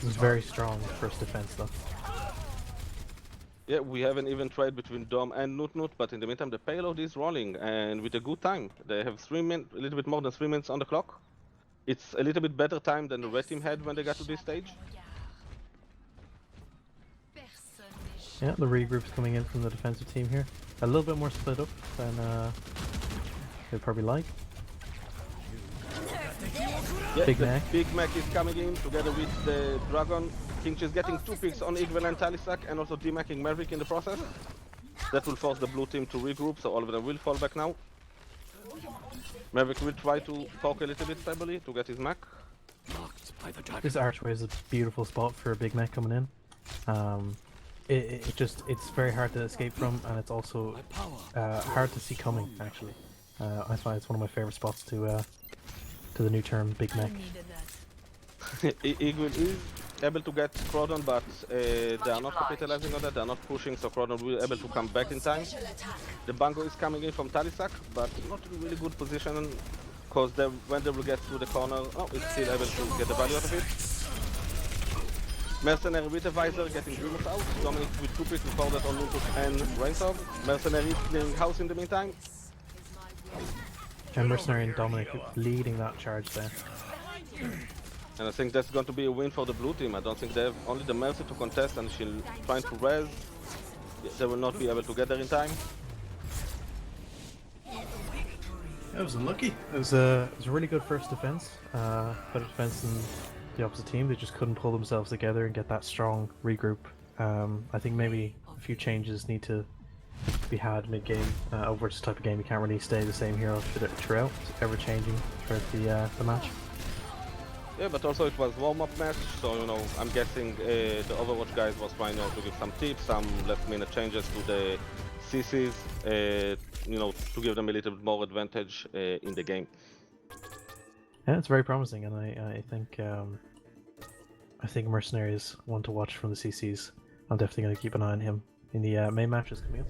This is very strong first defense though. Yeah, we have an even trade between Dom and NootNott, but in the meantime the payload is rolling and with a good time. They have 3 minutes, a little bit more than 3 minutes on the clock. It's a little bit better time than the red team had when they got to this stage. Yeah, the regroup's coming in from the defensive team here. A little bit more split up than they'd probably like. Yeah, Big the Mac. Big Mac is coming in together with the Dragon. Kingcheese getting 2 picks on Eagrill and Talisac and also demacking Maverick in the process. That will force the blue team to regroup, so all of them will fall back now. Maverick will try to poke a little bit stably to get his mech. This archway is a beautiful spot for a big mech coming in. It's very hard to escape from, and it's also hard to see coming. Actually, I find it's one of my favorite spots to the new term big mech. Eagrill is able to get Croden, but they are not capitalizing on that, they are not pushing, so Croden will be able to come back in time. The Bango is coming in from Talisac, but not in really good position, because when they will get through the corner, it's still able to get the value out of it. Mercenary with the visor getting Dreamus out, Dominic with 2 picks before that on NootNott and RowanRainsong. Mercenary is clearing house in the meantime. And Mercenary and Dominic leading that charge there. And I think that's going to be a win for the blue team. I don't think they have only the Mercy to contest, and she'll try to res. They will not be able to get there in time. That was unlucky. It was a really good first defense. Better defense than the opposite team. They just couldn't pull themselves together and get that strong regroup. I think maybe a few changes need to be had mid-game. Overwatch type of game, you can't really stay the same hero throughout. It's ever changing throughout the match. Yeah, but also it was warm-up match, so I'm guessing the Overwatch guys was trying to give some tips, some last-minute changes to the CCs, to give them a little bit more advantage in the game. Yeah, it's very promising, and I think Mercenary is one to watch from the CCs. I'm definitely going to keep an eye on him in the main matches coming up.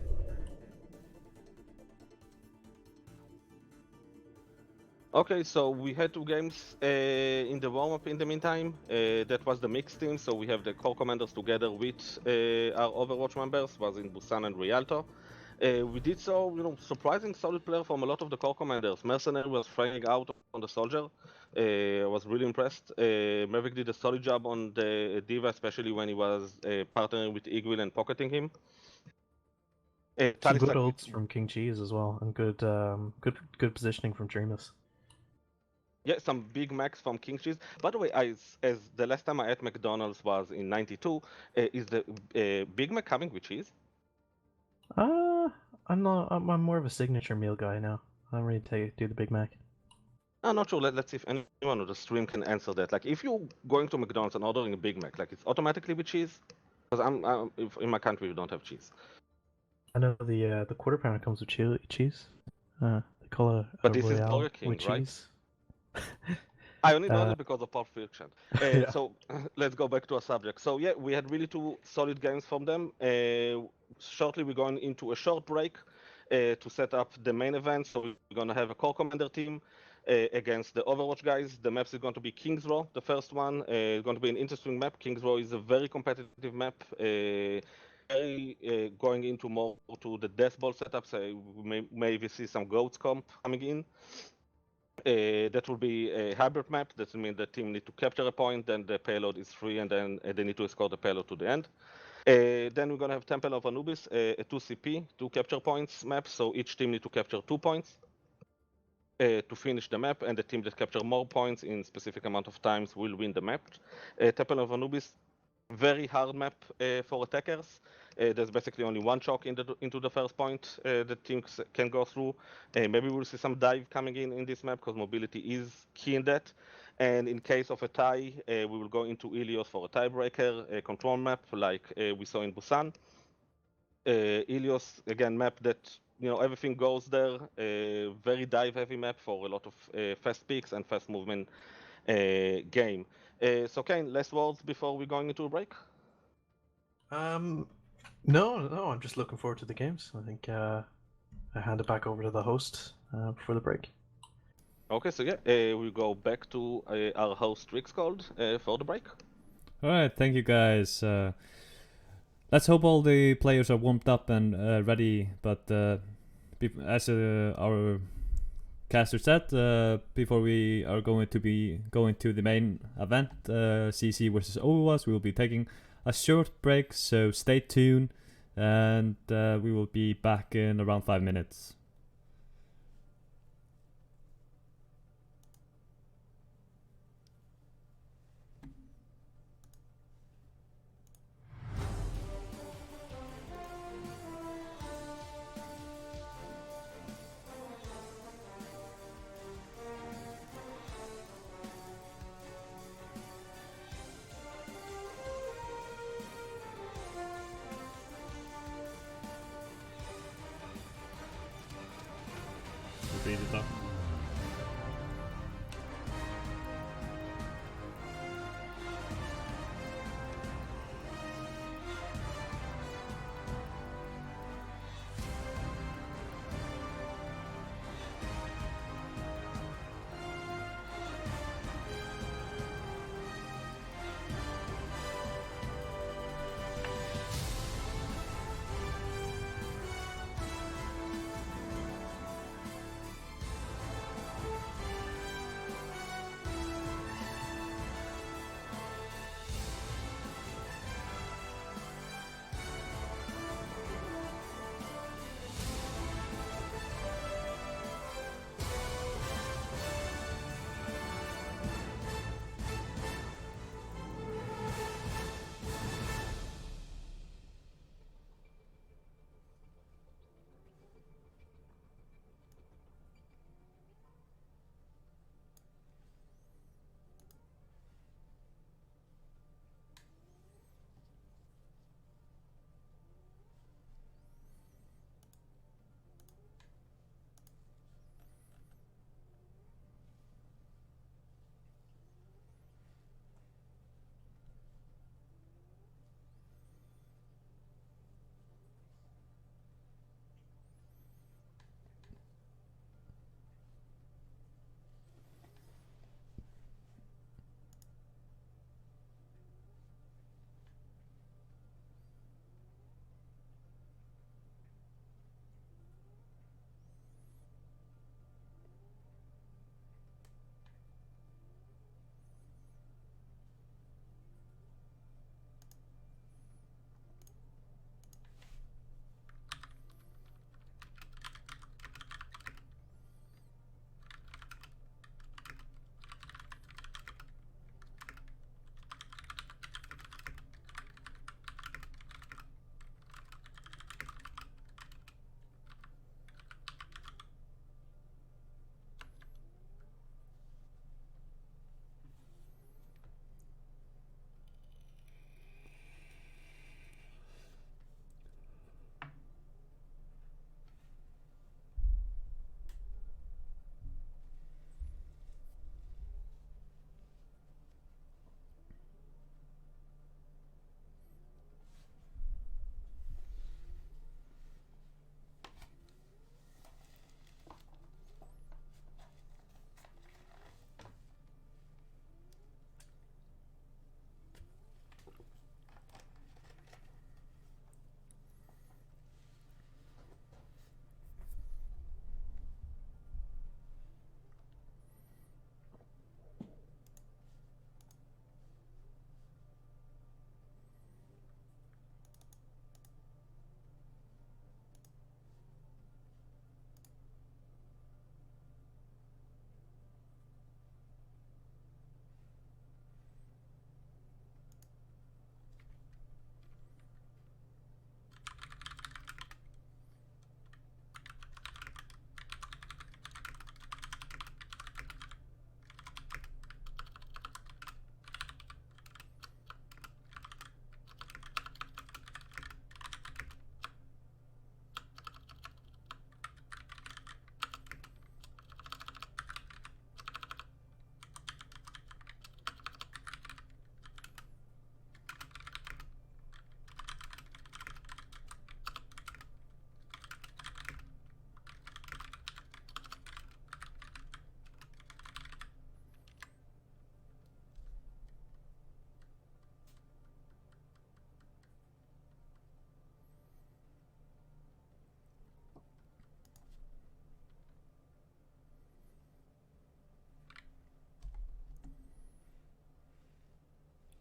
Okay, so we had 2 games in the warm-up in the meantime. That was the mixed team, so we have the core commanders together with our Overwatch members, was in Busan and Rialto. We did so, surprising solid player from a lot of the core commanders. Mercenary was flying out on the soldier. I was really impressed. Maverick did a solid job on the Diva, especially when he was partnering with Eagrill and pocketing him. Some good Talisac ults from Kingcheese as well, and good positioning from Dreamus. Yeah, some big Macs from Kingcheese. By the way, as the last time I ate McDonald's was in '92, is the Big Mac coming with cheese? I'm not. I'm more of a signature meal guy now. I don't really do the Big Mac. I'm not sure. Let's see if anyone on the stream can answer that. Like, if you're going to McDonald's and ordering a Big Mac, like, it's automatically with cheese? Because in my country we don't have cheese. I know the quarter pounder comes with cheese. They call it But a this is Royale Burger King, with right? cheese. I only know that because of Pulp Fiction. Yeah. So let's go back to our subject. So yeah, we had really two solid games from them. Shortly, we're going into a short break to set up the main event. So we're going to have a core commander team against the Overwatch guys. The maps is going to be King's Row, the first one. It's going to be an interesting map. King's Row is a very competitive map. Going into more to the death ball setup, so we maybe see some goats comp coming in. That will be a hybrid map. That means the team need to capture a point, then the payload is free, and then they need to escort the payload to the end. Then we're gonna have Temple of Anubis, a 2CP, 2 capture points map. So each team need to capture 2 points to finish the map, and the team that capture more points in specific amount of times will win the map. Temple of Anubis, very hard map for attackers. There's basically only one choke into the first point the teams can go through. Maybe we'll see some dive coming in this map because mobility is key in that. And in case of a tie, we will go into Ilios for a tiebreaker, a control map like we saw in Busan. Ilios, again, map that, you know, everything goes there. Very dive heavy map for a lot of fast picks and fast movement game. So Cayne, last words before we're going into a break? No, I'm just looking forward to the games. I think I hand it back over to the host before the break. Okay, so yeah, we go back to our host Rixcold for the break. Alright, thank you guys. Let's hope all the players are warmed up and ready, but as our caster said, before we are going to the main event, CC versus Overwatch, we will be taking a short break, so stay tuned, and we will be back in around 5 minutes.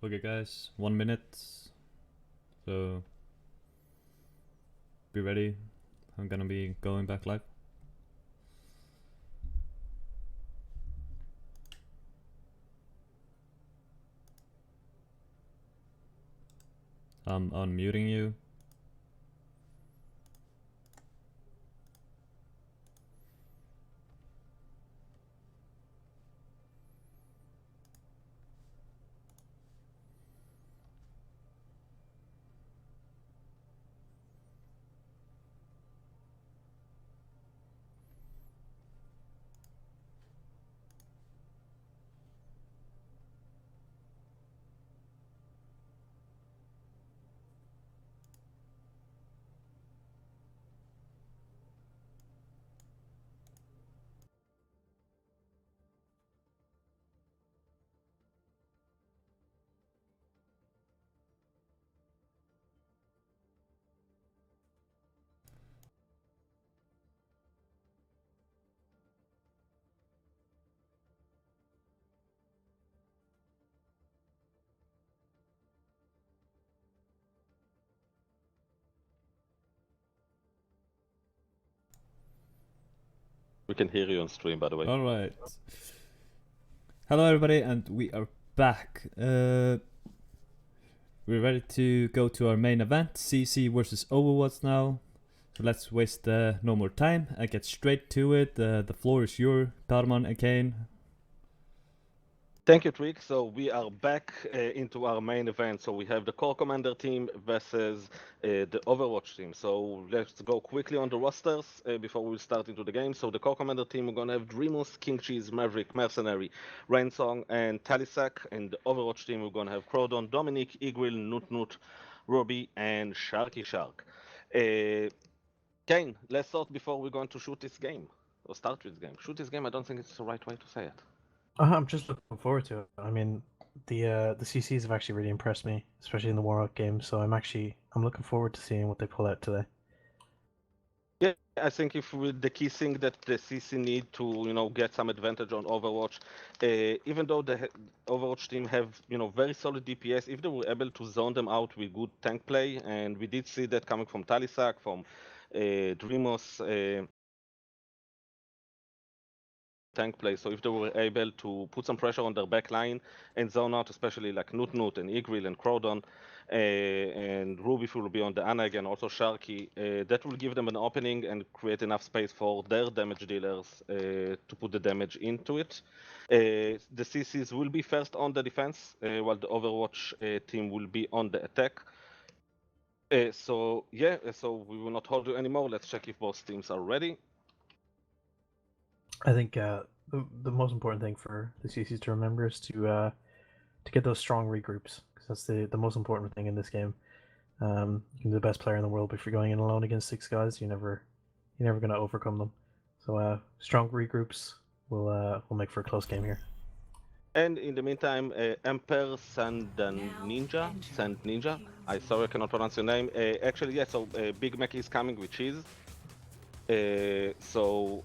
Okay, guys, 1 minute. So be ready. I'm gonna be going back live. I'm unmuting you. We can hear you on stream, by the way. Alright. Hello everybody, and we are back. We're ready to go to our main event, CC versus Overwatch now. So let's waste no more time and get straight to it. The floor is yours, Tarman and Cayne. Thank you, Trick. So we are back into our main event. So we have the Core Commander team versus the Overwatch team. So let's go quickly on the rosters before we start into the game. So the Core Commander team, we're gonna have Dreamus, Kingcheese, Maverick, Mercenary, RowanRainsong, and Talisac. And the Overwatch team, we're gonna have Croden, Dominic, Eagrill, NootNott, ruebe, and SharkyShark. Cayne, let's start before we're going to shoot this game. Or start with this game. Shoot this game, I don't think it's the right way to say it. I'm just looking forward to it. I mean, the CCs have actually really impressed me, especially in the Warlock game. So I'm looking forward to seeing what they pull out today. Yeah, I think if with the key thing that the CC need to, get some advantage on Overwatch, even though the Overwatch team have, very solid DPS, if they were able to zone them out with good tank play, and we did see that coming from Talisac, from Dreamus, tank play. So if they were able to put some pressure on their back line and zone out, especially like NootNott and Eagrill and Croden, and ruebe will be on the Ana again, also Sharky, that will give them an opening and create enough space for their damage dealers to put the damage into it. The CCs will be first on the defense, while the Overwatch team will be on the attack. So we will not hold you anymore. Let's check if both teams are ready. I think the most important thing for the CCs to remember is to get those strong regroups, because that's the most important thing in this game. You can be the best player in the world, but if you're going in alone against 6 guys, you're never going to overcome them. So strong regroups will make for a close game here. And in the meantime, Emperor Sand Ninja. I sorry I cannot pronounce your name. Actually, yeah. So Big Mac is coming with cheese. So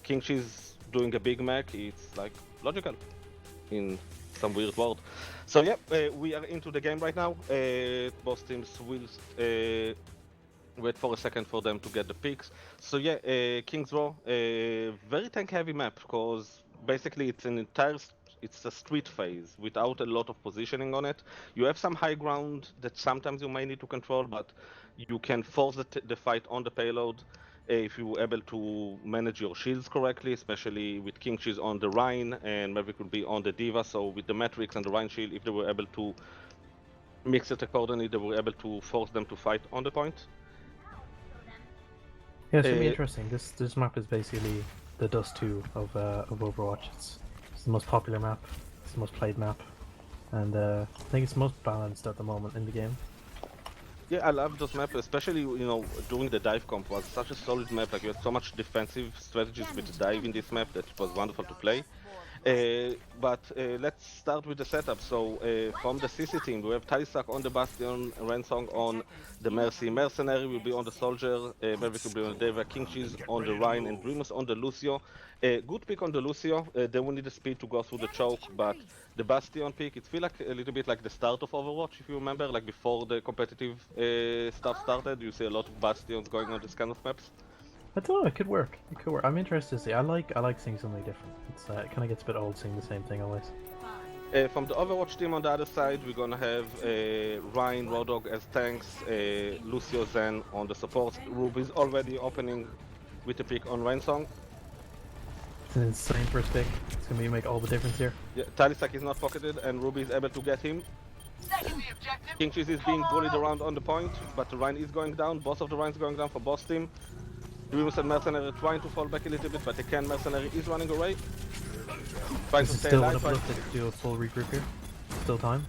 Kingcheese doing a Big Mac, it's like logical in some weird word. So yeah, we are into the game right now. Both teams will wait for a second for them to get the picks. So yeah, King's Row, very tank heavy map, because basically it's a street phase without a lot of positioning on it. You have some high ground that sometimes you may need to control, but you can force the fight on the payload if you're able to manage your shields correctly, especially with Kingcheese on the Rhine and Maverick will be on the Diva. So with the Matrix and the Rhine shield, if they were able to mix it accordingly, they were able to force them to fight on the point. Yeah, it's gonna be interesting. This map is basically the Dust 2 of Overwatch. It's the most popular map. It's the most played map, and I think it's the most balanced at the moment in the game. Yeah, I love those maps, especially during the dive comp was such a solid map. Like you had so much defensive strategies with the dive in this map that it was wonderful to play. But let's start with the setup. So from the CC team, we have Talisac on the Bastion, RowanRainsong on the Mercy, Mercenary will be on the Soldier, Maverick will be on the Deva, Kingcheese on the Rhine, and Dreamus on the Lucio. Good pick on the Lucio. They will need the speed to go through the choke, but the Bastion pick, it feels like a little bit like the start of Overwatch, if you remember, like before the competitive stuff started. You see a lot of Bastions going on this kind of maps. I don't know. It could work. It could work. I'm interested to see. I like seeing something different. It's it kind of gets a bit old seeing the same thing always. From the Overwatch team on the other side, we're gonna have Ryan, Rodog as tanks, Lucio Zen on the supports. Ruby's already opening with the pick on RowanRainsong. It's an insane first pick. It's gonna make all the difference here. Yeah, Talisac is not pocketed and Ruby is able to get him. Kingcheese is being bullied around on the point, but the Rhine is going down. Both of the Rhines going down for boss team. Dreamus and Mercenary are trying to fall back a little bit, but they can. Mercenary is running away. Trying to Is it stay still alive. enough to do a full regroup here? Still time?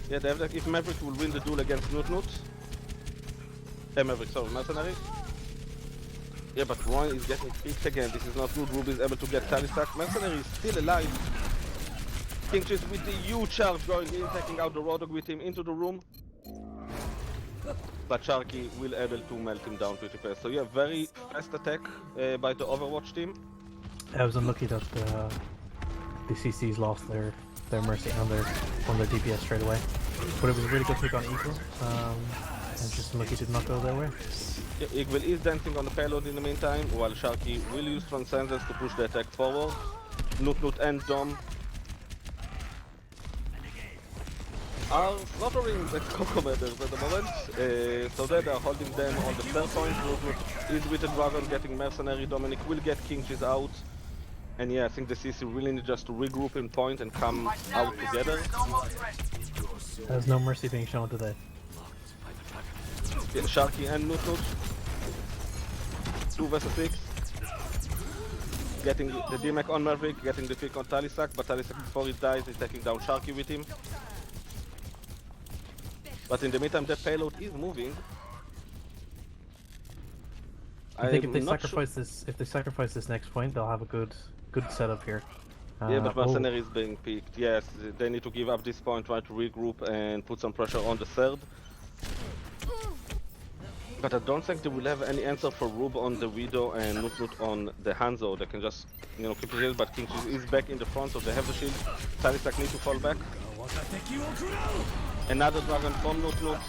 Yeah, they have that if Maverick will win the duel against NootNott. Maverick, Mercenary. Yeah, but Roy is getting picked again. This is not good. Ruby is able to get Talisac. Mercenary is still alive. Kingcheese with the huge charge going in, taking out the Rodog with him into the room. But Sharky will able to melt him down pretty fast. So yeah, very fast attack by the Overwatch team. I was unlucky that the CCs lost their Mercy and their DPS straight away. But it was a really good pick on Eagrill. And just unlucky did not go their way. Yeah, Eagrill is dancing on the payload in the meantime, while Sharky will use Transcendence to push the attack forward. NootNott and Dom are slaughtering the Cocomatters at the moment, so they are holding them on the third point. NootNott is with the Dragon getting Mercenary. Dominic will get Kingcheese out. And yeah, I think the CC really need just to regroup in point and come out together. There's no Mercy being shown today. Yeah, Sharky and NootNott. 2 vs 6. Getting the DMAC on Maverick, getting the pick on Talisac, but Talisac before he dies is taking down Sharky with him. But in the meantime, the payload is moving. I think if they sacrifice this next point, they'll have a good setup here. Yeah, but Mercenary is being picked. Yes, they need to give up this point, try to regroup and put some pressure on the third. But I don't think they will have any answer for Rube on the Widow and NootNott on the Hanzo. They can just, keep the shield, but Kingcheese is back in the front, so they have the shield. Talisac needs to fall back. Another Dragon from NootNott,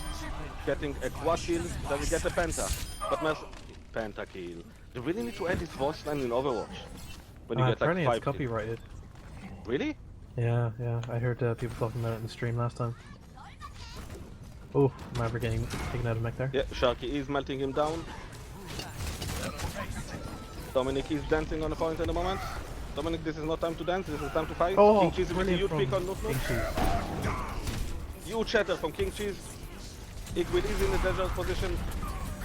getting a quad kill. Does he get a Penta? But Penta kill. They really need to add this voice line in Overwatch. When you get like 5 it's copyrighted. Really? Yeah, I heard people talking about it in the stream last time. Oh, Maverick getting taken out of mech there. Yeah, Sharky is melting him down. Dominic is dancing on the point at the moment. Dominic, this is not time to dance, this is time to fight. Oh, Kingcheese with a huge pick on NootNott. Huge shatter from Kingcheese. Eagrill is in the dangerous position,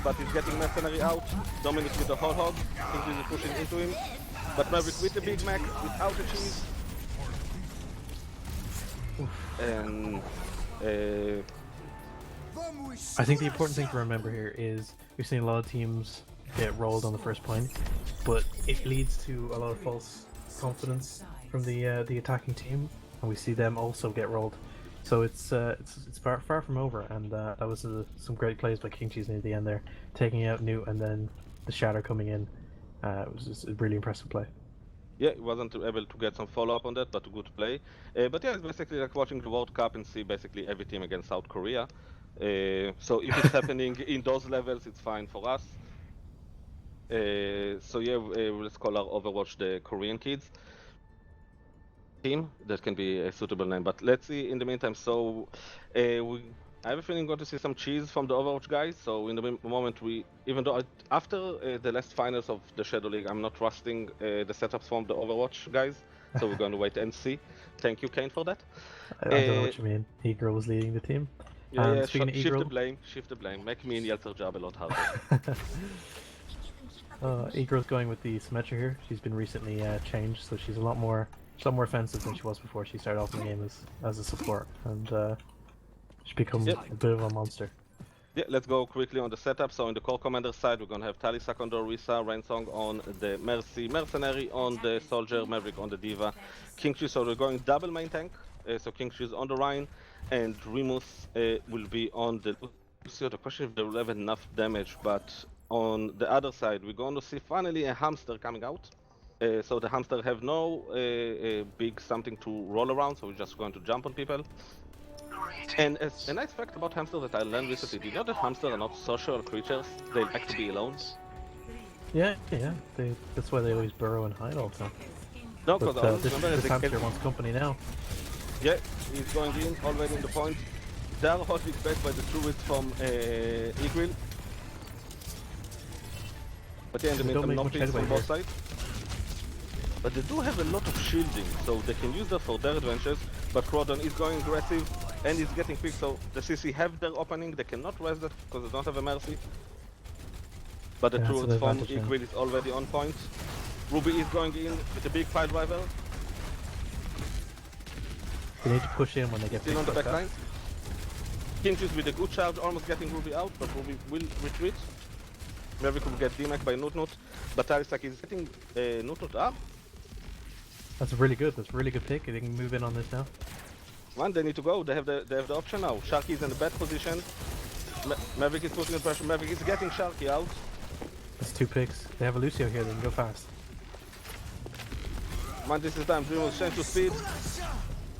but he's getting Mercenary out. Dominic with the whole hog. Kingcheese is pushing into him. But Maverick with the Big Mac, without the cheese. And I think the important thing to remember here is we've seen a lot of teams get rolled on the first point, but it leads to a lot of false confidence from the attacking team, and we see them also get rolled. So it's far from over, and that was some great plays by Kingcheese near the end there, taking out Newt and then the Shatter coming in. It was just a really impressive play. yeah, he wasn't able to get some follow-up on that, but a good play. But yeah, it's basically like watching the World Cup and see basically every team against South Korea. So if it's happening in those levels, it's fine for us. So yeah, let's call our Overwatch the Korean kids team. That can be a suitable name, but let's see in the meantime. So I have a feeling we're going to see some cheese from the Overwatch guys. So in the moment even though after the last finals of the Shadow League, I'm not trusting the setups from the Overwatch guys. So we're going to wait and see. Thank you, Cayne, for that. I don't know what you mean. Eagrill was leading the team. Yeah, speaking of shift Eagrill, the blame. Make me and Yeltser's job a lot harder. Eagrill's going with the Symmetra here. She's been recently changed, so she's a lot more offensive than she was before she started off in the game as a support, and she's become a bit of a monster. Yeah, let's go quickly on the setup. So in the core commander side, we're gonna have Talisac on the Orisa, RowanRainsong on the Mercenary on the Soldier, Maverick on the Diva, Kingcheese. So we're going double main tank. So Kingcheese on the Rhine, and Dreamus will be on the Lucio. The question if they will have enough damage, but on the other side, we're going to see finally a hamster coming out. So the hamster have no big something to roll around, so we're just going to jump on people. And a nice fact about hamsters that I learned recently, do you know that hamsters are not social creatures? They like to be alone. Yeah, that's why they always burrow and hide all the time. No, But because this hamster wants company now. Yeah, he's going in, already in the point. They are hotly back by the druids from Eagrill. But yeah, in the meantime, no picks on both sides. But they do have a lot of shielding, so they can use that for their advantages. But Croden is going aggressive, and he's getting quick, so the CC have their opening. They cannot res that because they don't have a mercy. But the druids from Eagrill is already on point. ruebe is going in with a big pile driver. They need to push in when they get still on the back line. Kingcheese with a good charge, almost getting ruebe out, but ruebe will retreat. Maverick will get DMAC by NootNott, but Talisac is getting NootNott up. That's really good. That's a really good pick. They can move in on this now. Man, they need to go. They have the option now. Sharky is in a bad position. Maverick is putting the pressure. Maverick is getting Sharky out. That's 2 picks. They have a Lucio here. They can go fast. Man, this is time. Dreamus change to speed.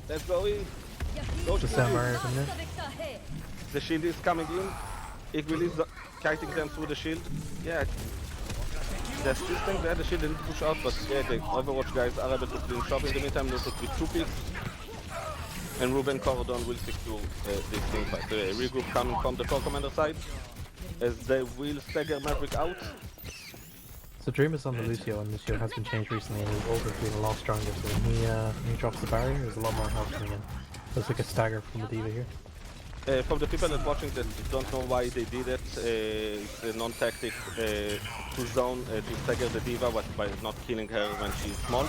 Let's go in. Go to the shield is coming in. Eagrill is kiting them through the shield. Yeah. There's this thing, they had the shield, they need to push out, but yeah, the Overwatch guys are able to clean shop in the meantime. NootNott with 2 picks. And Ruben Croden will secure this team fight. So regroup coming from the core commander side, as they will stagger Maverick out. So Dreamus on the Lucio, and Lucio has been changed recently, and his ult is being a lot stronger. So when he drops the barrier, there's a lot more health coming in. Looks like a stagger from the Diva here. From the people that watching that don't know why they did it, it's a non-tactic to zone to stagger the Diva by not killing her when she's small.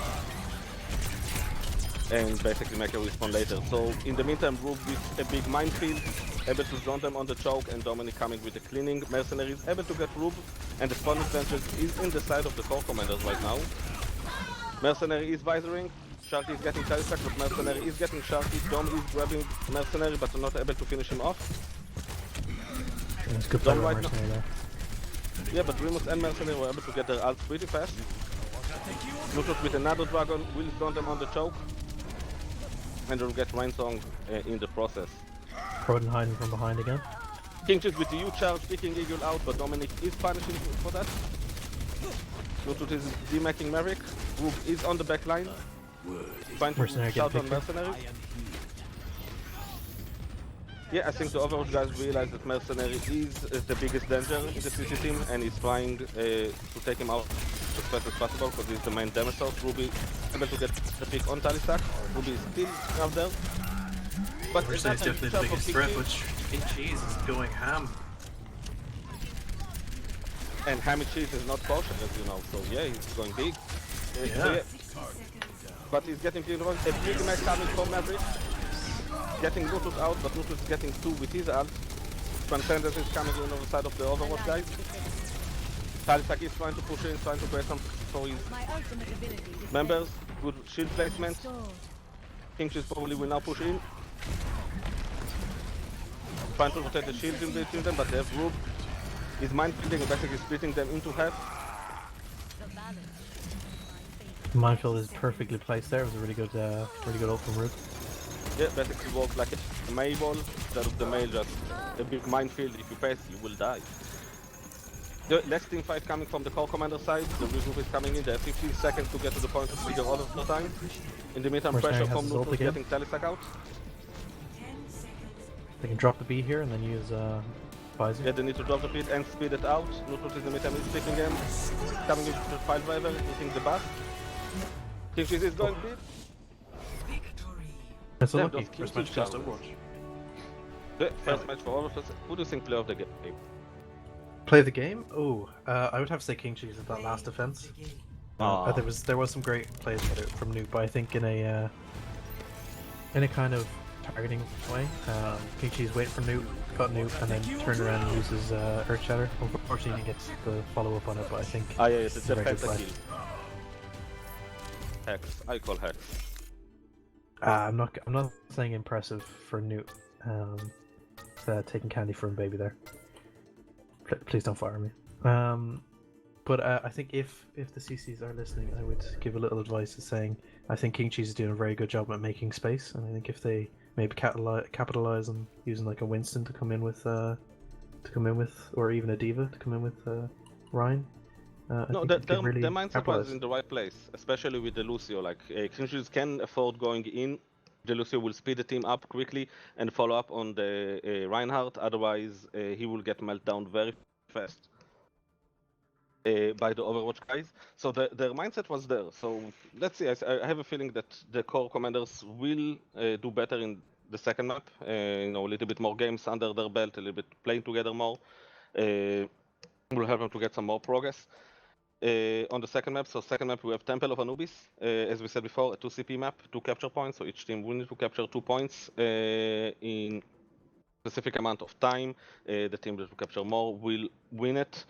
And basically make her respawn later. So in the meantime, Ruebe with a big minefield, able to zone them on the choke, and Dominic coming with the cleaning. Mercenary is able to get Ruebe, and the spawn advantage is in the side of the core commanders right now. Mercenary is visoring, Sharky is getting Talisac, but Mercenary is getting Sharky. Dom is grabbing Mercenary, but not able to finish him off. Yeah, it's good play right Mercenary there. Yeah, but Dreamus and Mercenary were able to get their ults pretty fast. NootNott with another dragon will zone them on the choke. And they'll get RowanRainsong in the process. Croden hiding from behind again. Kingcheese with the huge charge, picking Eagrill out, but Dominic is punishing for that. NootNott is demacking Maverick. ruebe is on the back line. Trying to shout on Mercenary. Yeah, I think the Overwatch guys realize that Mercenary is the biggest danger in the CC team, and he's trying to take him out as fast as possible because he's the main damage source. ruebe able to get the pick on Talisac. ruebe is still out there. But Mercenary is definitely the biggest threat, but Kingcheese is going ham. And hammy cheese is not kosher, as you know, so yeah, he's going big. Yeah. So, yeah. But he's getting a big match coming from Maverick. Getting NootNott out, but NootNott is getting 2 with his ult. Transcendence is coming in on the side of the Overwatch guys. Talisac is trying to push in, trying to create some for his members. Good shield placement. Kingcheese probably will now push in. Trying to rotate the shields in between them, but they have ruebe. He's mindfielding and basically splitting them into half. Minefield is perfectly placed there. It was a really good ult from ruebe. Yeah, basically works like a May ball instead of the May, just a big minefield. If you pass, you will die. The next team fight coming from the core commander side. The regroup is coming in. They have 15 seconds to get to the point to figure all of the time. In the meantime, pressure from NootNott getting Talisac out. They can drop the B here and then use visor. Yeah, they need to drop the beat and speed it out. NootNott in the meantime is sticking him. Coming into the file driver, hitting the bus. Kingcheese is going big. That's a lucky. First match against Overwatch. The first match for all of us. Who do you think play of the game? Play the game? Oh, I would have to say Kingcheese at that last defense. There was some great plays from Noob, but I think in a kind of targeting way. Kingcheese waiting for Newt, got Newt, and then turned around and uses Earth Shatter. Unfortunately, he gets the follow up on it, but I think. Ah, yeah, it's a a very good play. pentakill. Hex. I call Hex. I'm not saying impressive for Newt. Taking candy from baby there. Please don't fire me. But I think if the CCs are listening, I would give a little advice of saying I think Kingcheese is doing a very good job at making space, and I think if they maybe capitalize on using like a Winston to come in with, or even a Diva to come in with Ryan. No, I think their mindset was in the right place, especially with the Lucio. Like Kingcheese can afford going in. The Lucio will speed the team up quickly and follow up on the Reinhardt. Otherwise, he will get meltdown very fast by the Overwatch guys. So their mindset was there. So let's see. I have a feeling that the core commanders will do better in the second map. A little bit more games under their belt, a little bit playing together more. Will help them to get some more progress. On the second map, we have Temple of Anubis, as we said before, a 2 CP map, 2 capture points, so each team will need to capture 2 points in specific amount of time. The team that will capture more will win it.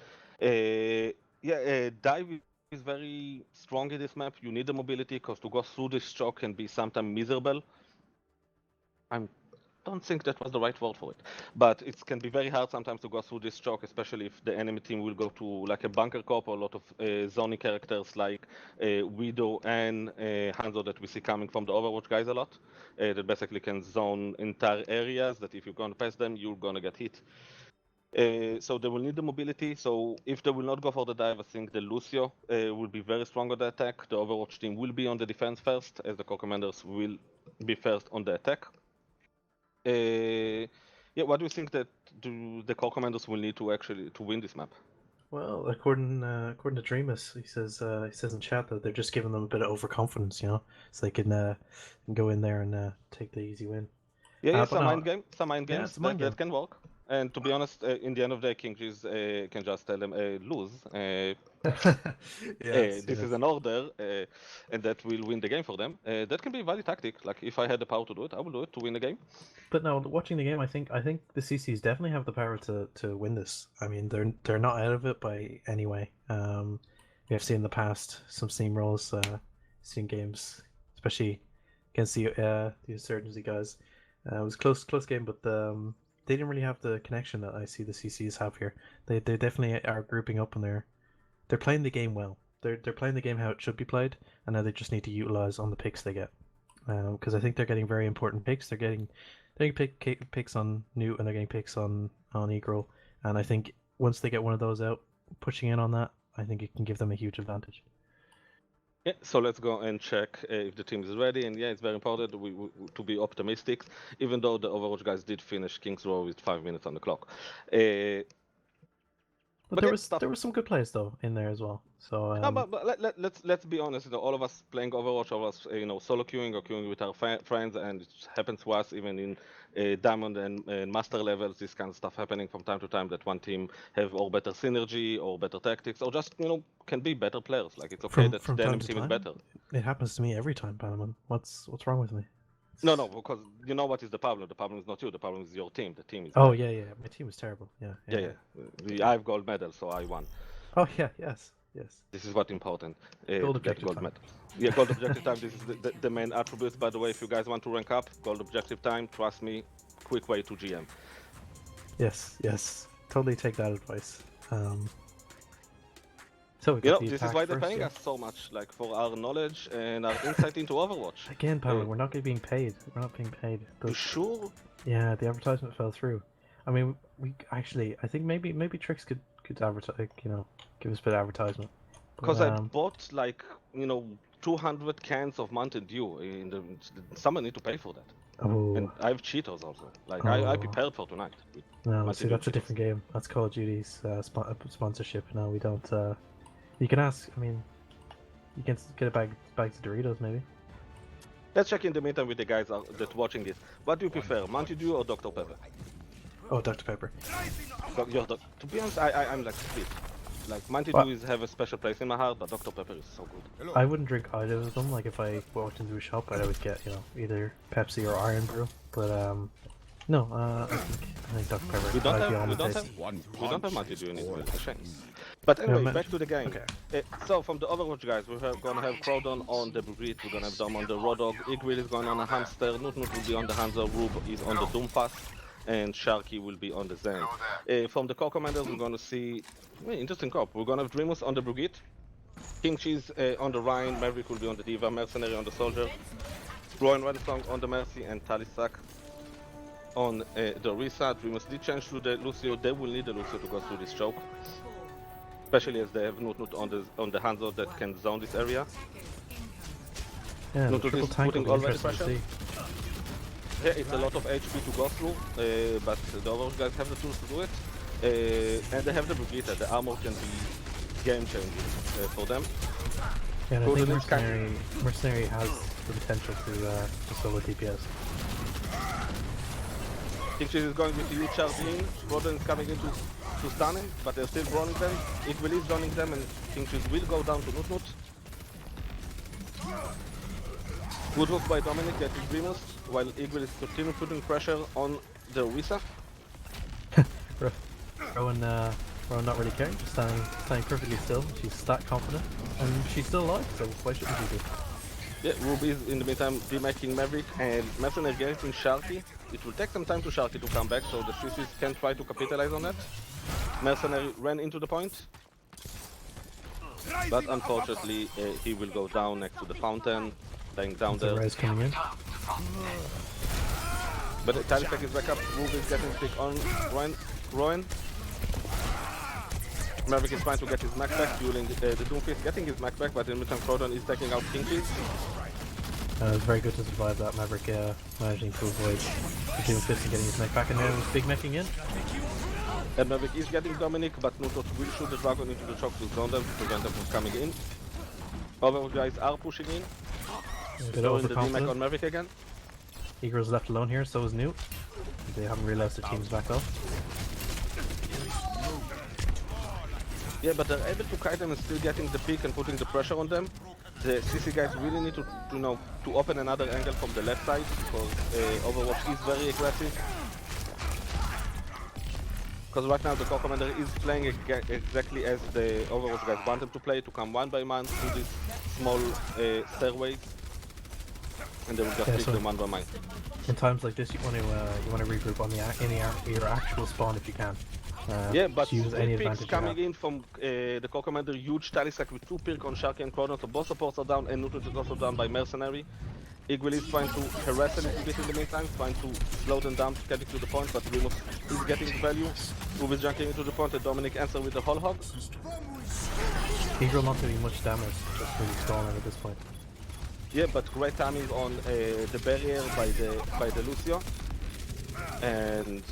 Dive is very strong in this map. You need the mobility, because to go through this choke can be sometimes miserable. I don't think that was the right word for it, but it can be very hard sometimes to go through this choke, especially if the enemy team will go to like a bunker cop or a lot of zoning characters like Widow and Hanzo that we see coming from the Overwatch guys a lot, that basically can zone entire areas that if you're going to pass them, you're going to get hit. So they will need the mobility. So if they will not go for the dive, I think the Lucio will be very strong on the attack. The Overwatch team will be on the defense first, as the core commanders will be first on the attack. What do you think that the core commanders will need to win this map? Well, according to Dreamus, he says in chat that they're just giving them a bit of overconfidence, so they can go in there and take the easy win. Yeah, some mind games that can work. And to be honest, in the end of the day, Kingcheese can just tell them lose. This is an order, and that will win the game for them. That can be a valid tactic. Like if I had the power to do it, I would do it to win the game. But no, watching the game, I think the CCs definitely have the power to win this. I mean, they're not out of it by any way. We have seen in the past some steamrolls, seen games, especially against the Insurgency guys. It was a close game, but they didn't really have the connection that I see the CCs have here. They definitely are grouping up, and they're playing the game well. They're playing the game how it should be played, and now they just need to utilize on the picks they get. Because I think they're getting very important picks. They're getting picks on Newt, and they're getting picks on Eagrill. And I think once they get one of those out, pushing in on that, I think it can give them a huge advantage. Yeah, so let's go and check if the team is ready. And yeah, it's very important to be optimistic, even though the Overwatch guys did finish King's Row with 5 minutes on the clock. But there were some good plays though in there as well. So let's be honest. All of us playing Overwatch, all of us solo queuing or queuing with our friends, and it happens to us even in Diamond and Master levels. This kind of stuff happening from time to time. That one team have or better synergy or better tactics, or just can be better players. Like it's okay that the enemy team is better. It happens to me every time, Panaman. What's wrong with me? No, because you know what is the problem. The problem is not you. The problem is your team. The team is. Oh yeah. My team is terrible. Yeah. I have gold medal, so I won. Oh yeah. Yes. This is what's important. Gold objective time. Medal. Yeah, gold objective time. This is the main attributes. By the way, if you guys want to rank up, gold objective time. Trust me, quick way to GM. Yes. Totally take that advice. So this is why they're paying us so much, like for our knowledge and our insight into Overwatch. Again, Paolo, we're not being paid. We're not being paid. You sure? Yeah, the advertisement fell through. I mean, I think maybe Trix could advertise, give us a bit of advertisement. Because I bought 200 cans of Mountain Dew. Someone need to pay for that. Oh. And I have Cheetos also. I prepared for tonight. No, see, that's a different game. That's Call of Duty's sponsorship. No, we don't. You can ask. I mean, you can get a bag of Doritos, maybe. Let's check in the meantime with the guys that watching this. What do you prefer, Mountain Dew or Dr. Pepper? Oh, Dr. Pepper. To be honest, I'm like split. Like Mountain What? Dew is have a special place in my heart, but Dr. Pepper is so good. I wouldn't drink either of them. Like if I walked into a shop, I would get either Pepsi or Iron Brew. But no, I think Dr Pepper. We don't might be have on we the don't taste. have Mountain Dew anymore. It's a shame. But anyway, man. back to the game. Okay. So from the Overwatch guys, we're gonna have Croden on the Brigade, we're gonna have Dom on the Raw Dog, Eagrill is going on a Hamster, NootNott will be on the Hanzo, Ruebe is on the Doom Pass, and Sharky will be on the Zen. From the core commanders, we're gonna see interesting corp. We're gonna have Dreamus on the Brigade, Kingcheese on the Rhine, Maverick will be on the Diva, Mercenary on the Soldier, RowanRainsong on the Mercy, and Talisac on the Orisa. Dreamus did change to the Lucio. They will need the Lucio to go through this choke, especially as they have NootNott on the Hanzo that can zone this area. Yeah, the NootNott triple is tank putting will be already interesting to pressure. see. Yeah, it's a lot of HP to go through, but the Overwatch guys have the tools to do it, and they have the Brigade. The armor can be game-changing for them. Yeah, and I Croden think is Mercenary has the potential to solo DPS. Kingcheese is going with the huge charge in, Croden is coming in to stun him, but they're still running them. Eagrill is running them, and Kingcheese will go down to NootNott. Good work by Dominic getting Dreamus, while Eagrill is continuing putting pressure on the Orisa. Rowan not really caring, just standing perfectly still. She's stat confident, and she's still alive, so why shouldn't she be? Yeah, Ruby is in the meantime demaking Maverick, and Mercenary getting Sharky. It will take some time to Sharky to come back, so the CCs can try to capitalize on that. Mercenary ran into the point, but unfortunately he will go down next to the fountain, laying down The there. res coming in. But Talisac is back up, Ruby is getting pick on Rowan. Maverick is trying to get his Mac back, fueling the Doomfist, getting his Mac back, but in the meantime Croden is taking out Kingcheese. It's very good to survive that. Maverick managing to avoid the Doomfist and getting his mech back, and now he's big meching in. And Maverick is getting Dominic, but NootNott will shoot the Dragon into the choke to zone them to prevent them from coming in. Overwatch guys are pushing in. A bit Throwing the DMAC overconfident. on Maverick again. Eagrill's left alone here, so is Newt. They haven't realized their team's back up. Yeah, but they're able to kite them and still getting the peak and putting the pressure on them. The CC guys really need to open another angle from the left side, because Overwatch is very aggressive. Because right now the core commander is playing exactly as the Overwatch guys want them to play, to come one by one through these small stairways, and they will just pick them one by one. In times like this, you want to regroup on your actual spawn if you can. Yeah, but use any picks advantage you coming have. in from the core commander, huge Talisac with 2 perk on Sharky and Croden, so both supports are down, and NootNott is also down by Mercenary. Eagrill is trying to harass a little bit in the meantime, trying to slow them down, getting to the point, but Dreamus is getting the value. Ruby is junking into the point, and Dominic answers with the whole hog. Eagrill not doing much damage, just really stalling at this point. Yeah, but great timing on the barrier by the Lucio. And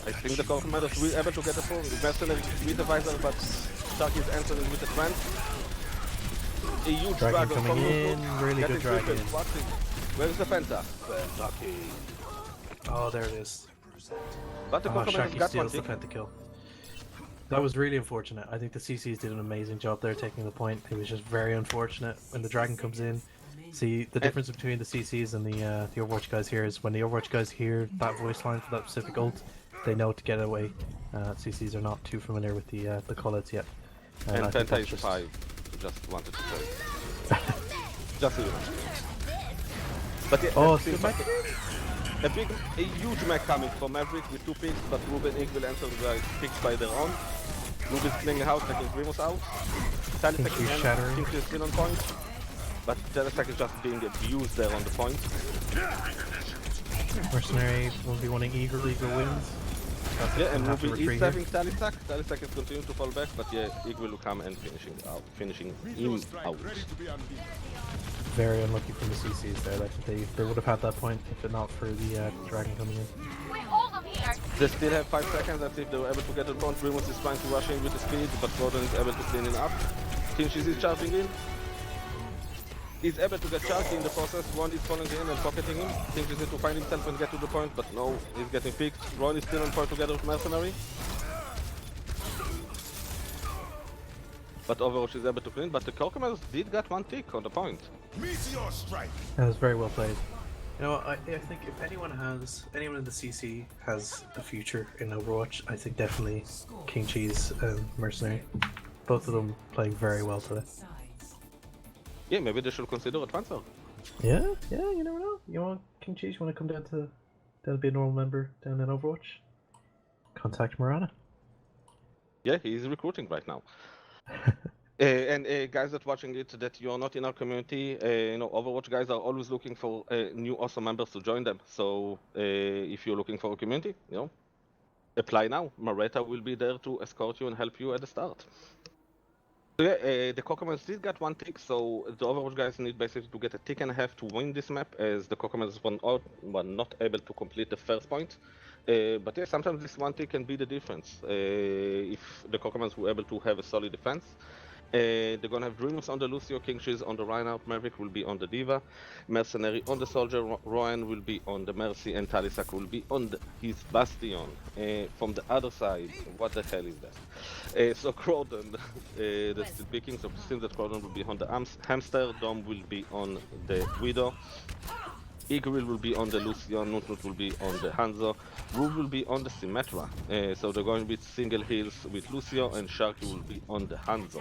I think the core commander will be able to get the pull. The Mercenary with the visor, but Sharky is answering with the trend. A huge Dragon dragon coming from in, NootNott, really getting good dragon. tripped. Where's the Penta? Oh, there it is. But the core commander Sharky got one steals the tick. pentakill. That was really unfortunate. I think the CCs did an amazing job there taking the point. It was just very unfortunate when the dragon comes in. See, the difference between the CCs and the Overwatch guys here is when the Overwatch guys hear that voice line for that specific ult, they know to get away. CCs are not too familiar with the callouts yet. And I think Penta that's is 5. Just wanted to say. Just so you know. But yeah, Oh, still still a huge mech coming from Maverick with 2 picks, but Ruby and Eagrill answer the picks by their own. Ruby's playing out, taking Dreamus out. Talisac he's shattering. is still on point, but Talisac is just being abused there on the point. Mercenary will be wanting Eagrill. Eagrill wins. Yeah, and Have to Ruby is retreat saving Talisac. Talisac is continuing to fall back, but yeah, Eagrill will come and finishing him out. Very unlucky from the CCs there. Like they would have had that point if it not for the dragon coming in. They still have 5 seconds, that's if they were able to get the point. Dreamus is trying to rush in with the speed, but Croden is able to clean it up. Kingcheese is charging in. He's able to get charged in the process. Ron is following in and pocketing him. Kingcheese needs to find himself and get to the point, but no, he's getting picked. Ron is still on point together with Mercenary. but Overwatch is able to clean. But the Corcomans did get one tick on the point. Meteor strike. That was very well played. You know, I think if anyone in the CC has a future in Overwatch, I think definitely Kingcheese and Mercenary. Both of them playing very well today. Yeah, maybe they should consider a transfer. Yeah, you never know. You want Kingcheese, you want to come down to be a normal member down in Overwatch? Contact Marana. Yeah, he's recruiting right now. And guys that watching it, that you're not in our community, you know, Overwatch guys are always looking for new awesome members to join them. So if you're looking for a community, you know, apply now. Maretta will be there to escort you and help you at the start. So yeah, the Corcomans did get one tick, so the Overwatch guys need basically to get a tick and a half to win this map, as the Corcomans were not able to complete the first point. But yeah, sometimes this one tick can be the difference. If the Corcomans were able to have a solid defense. They're gonna have Dreamus on the Lucio, Kingcheese on the Reinhardt, Maverick will be on the Diva, Mercenary on the Soldier, Rowan will be on the Mercy, and Talisac will be on his Bastion. From the other side, what the hell is that? So Croden, that's the picking, so it seems that Croden will be on the Hamster, Dom will be on the Widow, Eagrill will be on the Lucian, NootNott will be on the Hanzo, ruebe will be on the Symmetra. So they're going with single heals with Lucio, and Sharky will be on the Hanzo.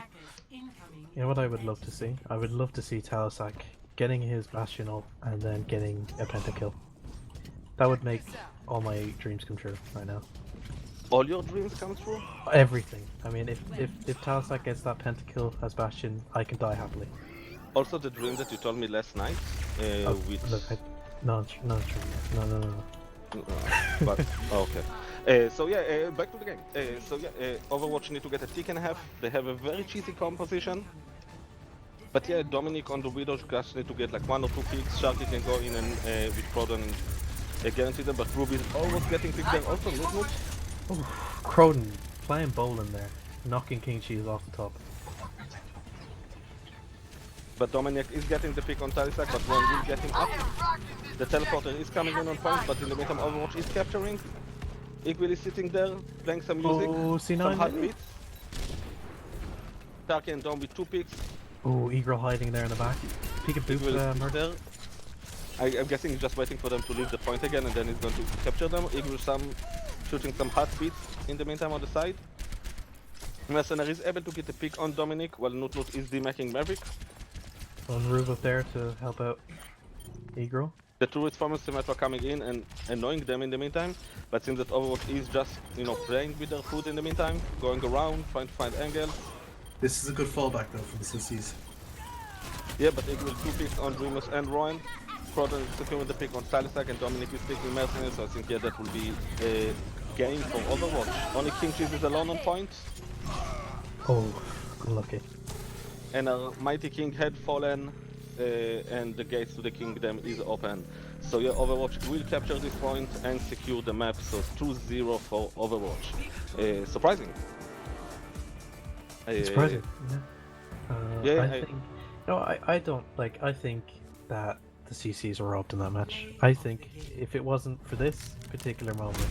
You know what I would love to see? I would love to see Talisac getting his Bastion ult and then getting a pentakill. That would make all my dreams come true right now. All your dreams come true? Everything. I mean, if Talisac gets that pentakill as Bastion, I can die happily. Also the dream that you told me last night, with... Look, no. But, okay. So yeah, back to the game. So yeah, Overwatch need to get a tick and a half. They have a very cheesy composition. But yeah, Dominic on the Widow just need to get like 1 or 2 picks. Sharky can go in and with Croden guarantee them, but ruebe is almost getting picked there. Also, NootNott. Croden playing bowling there, knocking Kingcheese off the top. But Dominic is getting the pick on Talisac, but Ron will get him up. The teleporter is coming in on point, but in the meantime Overwatch is capturing. Eagrill is sitting there, playing some music, C9 some hot maybe? beats. Tarky and Dom with 2 picks. Oh, Eagrill hiding there in the back. Peekaboo There. I'm guessing he's just waiting for them to leave the point again, and then he's going to capture them. Eagrill shooting some hot beats in the meantime on the side. Mercenary is able to get the pick on Dominic, while NootNott is demaking Maverick. On ruebe up there to help out Eagrill. The turrets from Symmetra coming in and annoying them in the meantime, but it seems that Overwatch is just, you know, playing with their foot in the meantime, going around, trying to find angles. This is a good fallback though for the CCs. Yeah, but Eagrill 2 picks on Dreamus and Rowan. Croden is securing the pick on Talisac, and Dominic is picking Mercenary, so I think yeah, that will be a game for Overwatch. Only Kingcheese is alone on point. Oh, unlucky. And our mighty king had fallen, and the gates to the kingdom is open. So yeah, Overwatch will capture this point and secure the map, so 2-0 for Overwatch. Surprising. Surprising. Yeah, I think. No, I don't like. I think that the CCs were robbed in that match. I think if it wasn't for this particular moment,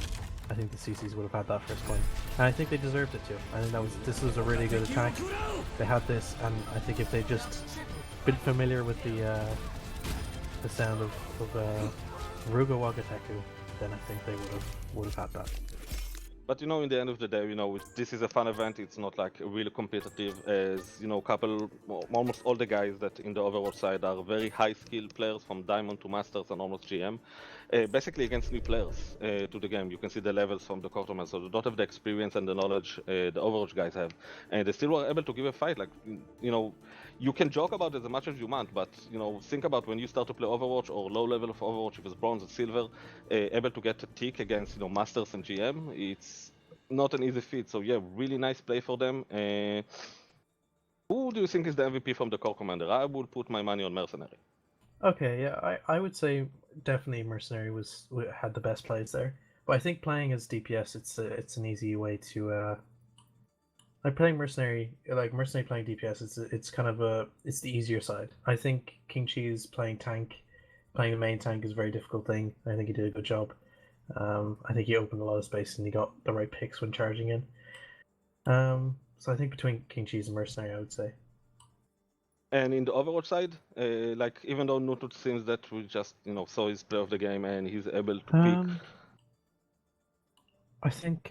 I think the CCs would have had that first point, and I think they deserved it too. I think this was a really good attack. They had this, and I think if they just been familiar with the sound of Ruga Wagateku, then I think they would have had that. But you know, in the end of the day, you know, this is a fun event. It's not like really competitive, as you know, almost all the guys that in the Overwatch side are very high skilled players, from Diamond to Masters and almost GM. Basically against new players to the game. You can see the levels from the Corcomans, so they don't have the experience and the knowledge the Overwatch guys have, and they still were able to give a fight. Like, you know, you can joke about it as much as you want, but you know, think about when you start to play Overwatch or low level of Overwatch, if it's bronze or silver, able to get a tick against, you know, Masters and GM, it's not an easy feat. So yeah, really nice play for them. Who do you think is the MVP from the core commander? I would put my money on Mercenary. Okay, yeah, I would say definitely Mercenary had the best plays there. But I think playing as DPS, it's an easy way to like playing Mercenary playing DPS. It's kind of it's the easier side. I think Kingcheese playing the main tank is a very difficult thing. I think he did a good job. I think he opened a lot of space and he got the right picks when charging in. So I think between Kingcheese and Mercenary, I would say. And in the Overwatch side, like even though NootNott seems that we just saw his play of the game and he's able to pick. I think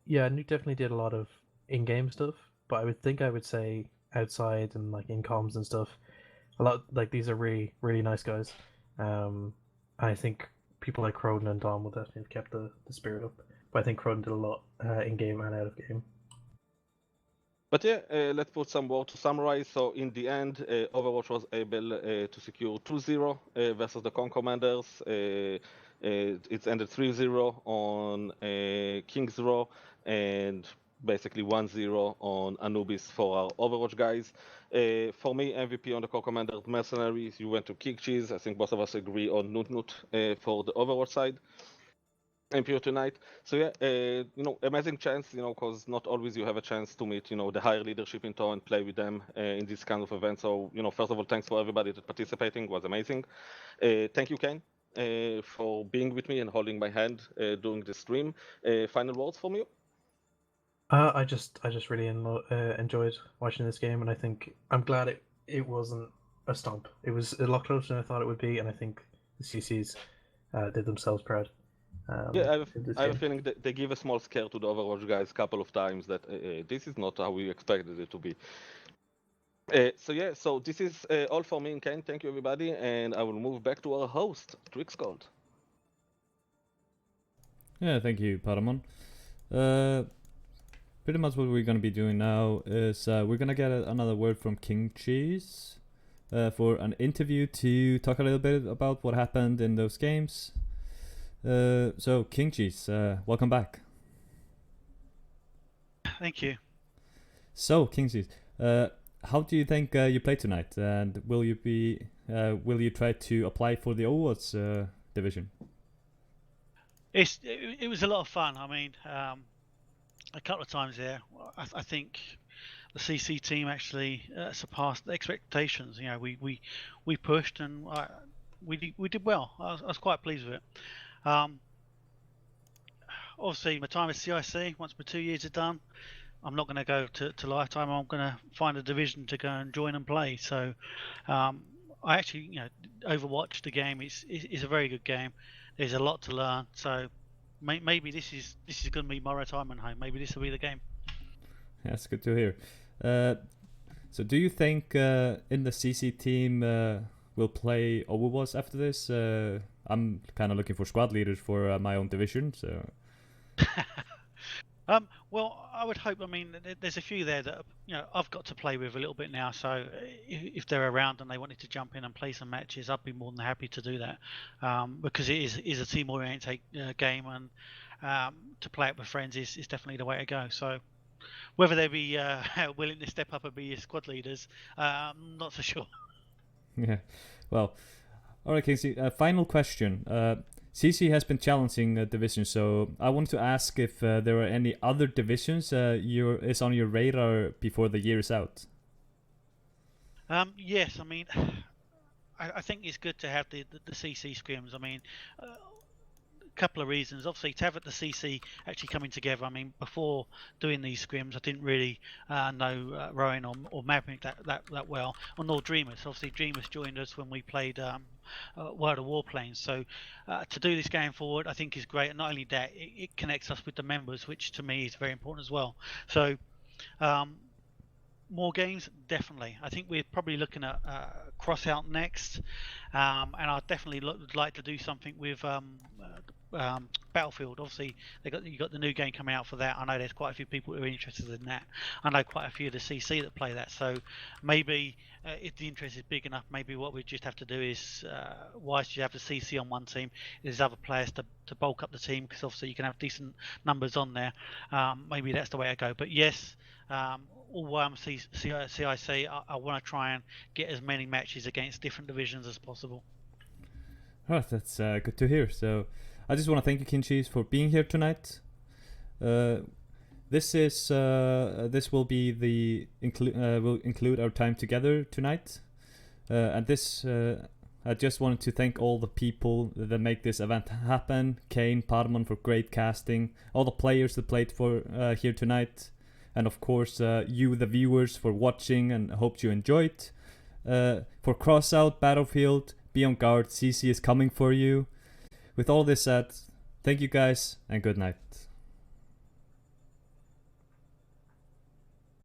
yeah, Newt definitely did a lot of in-game stuff, but I would say outside and like in comms and stuff, a lot like these are really nice guys. I think people like Croden and Dom would definitely have kept the spirit up. But I think Croden did a lot in game and out of game. But yeah, let's put some word to summarize. So in the end, Overwatch was able to secure 2-0 versus the Con Commanders. It's ended 3-0 on King's Row and basically 1-0 on Anubis for our Overwatch guys. For me, MVP on the Con Commanders Mercenaries, you went to Kingcheese. I think both of us agree on NootNott for the Overwatch side. MPO tonight. So yeah, amazing chance, because not always you have a chance to meet, the higher leadership in tow and play with them in this kind of event. So, first of all, thanks for everybody that participating. It was amazing. Thank you, Cayne, for being with me and holding my hand during the stream. Final words from you? I just really enjoyed watching this game, and I think I'm glad it wasn't a stomp. It was a lot closer than I thought it would be, and I think the CCs did themselves proud. Yeah, I have a feeling that they give a small scare to the Overwatch guys a couple of times that this is not how we expected it to be. So this is all for me and Cayne. Thank you, everybody, and I will move back to our host, Trixcold. Yeah, thank you, Paramon. Pretty much what we're gonna be doing now is we're gonna get another word from Kingcheese for an interview to talk a little bit about what happened in those games. So Kingcheese, welcome back. Thank you. So Kingcheese, how do you think you played tonight, and will you try to apply for the Overwatch division? It was a lot of fun. I mean, a couple of times there, I think the CC team actually surpassed the expectations. We pushed and we did well. I was quite pleased with it. Obviously, my time at CIC, once my 2 years are done, I'm not going to go to lifetime. I'm going to find a division to go and join and play. So, I actually, Overwatch the game. It's a very good game. There's a lot to learn. So, maybe this is going to be my retirement home. Maybe this will be the game. That's good to hear. So, do you think in the CC team will play Overwatch after this? I'm kind of looking for squad leaders for my own division. So. Well, I would hope. I mean, there's a few there that I've got to play with a little bit now. So if they're around and they wanted to jump in and play some matches, I'd be more than happy to do that. Because it is a team-oriented game, and to play it with friends is definitely the way to go. So whether they be willing to step up and be your squad leaders, I'm not so sure. Yeah. Well, all right, Kingsley. Final question. CC has been challenging divisions, so I want to ask if there are any other divisions is on your radar before the year is out. Yes, I mean, I think it's good to have the CC scrims. I mean, a couple of reasons. Obviously, to have the CC actually coming together. I mean, before doing these scrims, I didn't really know Rowan or Maverick that well, or nor Dreamus. Obviously, Dreamus joined us when we played World of Warplanes. So to do this going forward, I think is great. And not only that, it connects us with the members, which to me is very important as well. So more games, definitely. I think we're probably looking at Crossout next, and I'd definitely like to do something with Battlefield. Obviously, you got the new game coming out for that. I know there's quite a few people who are interested in that. I know quite a few of the CC that play that. So maybe if the interest is big enough, maybe what we just have to do is, whilst you have the CC on one team, there's other players to bulk up the team, because obviously you can have decent numbers on there. Maybe that's the way I go. But yes, although I'm CIC, I want to try and get as many matches against different divisions as possible. Oh, that's good to hear. So I just want to thank you, Kingcheese, for being here tonight. This will be will include our time together tonight, and this I just wanted to thank all the people that make this event happen. Cayne, Parmon for great casting, all the players that played for here tonight, and of course you, the viewers, for watching, and I hope you enjoyed. For Crossout, Battlefield, be on guard, CC is coming for you. With all this said, thank you guys, and good night.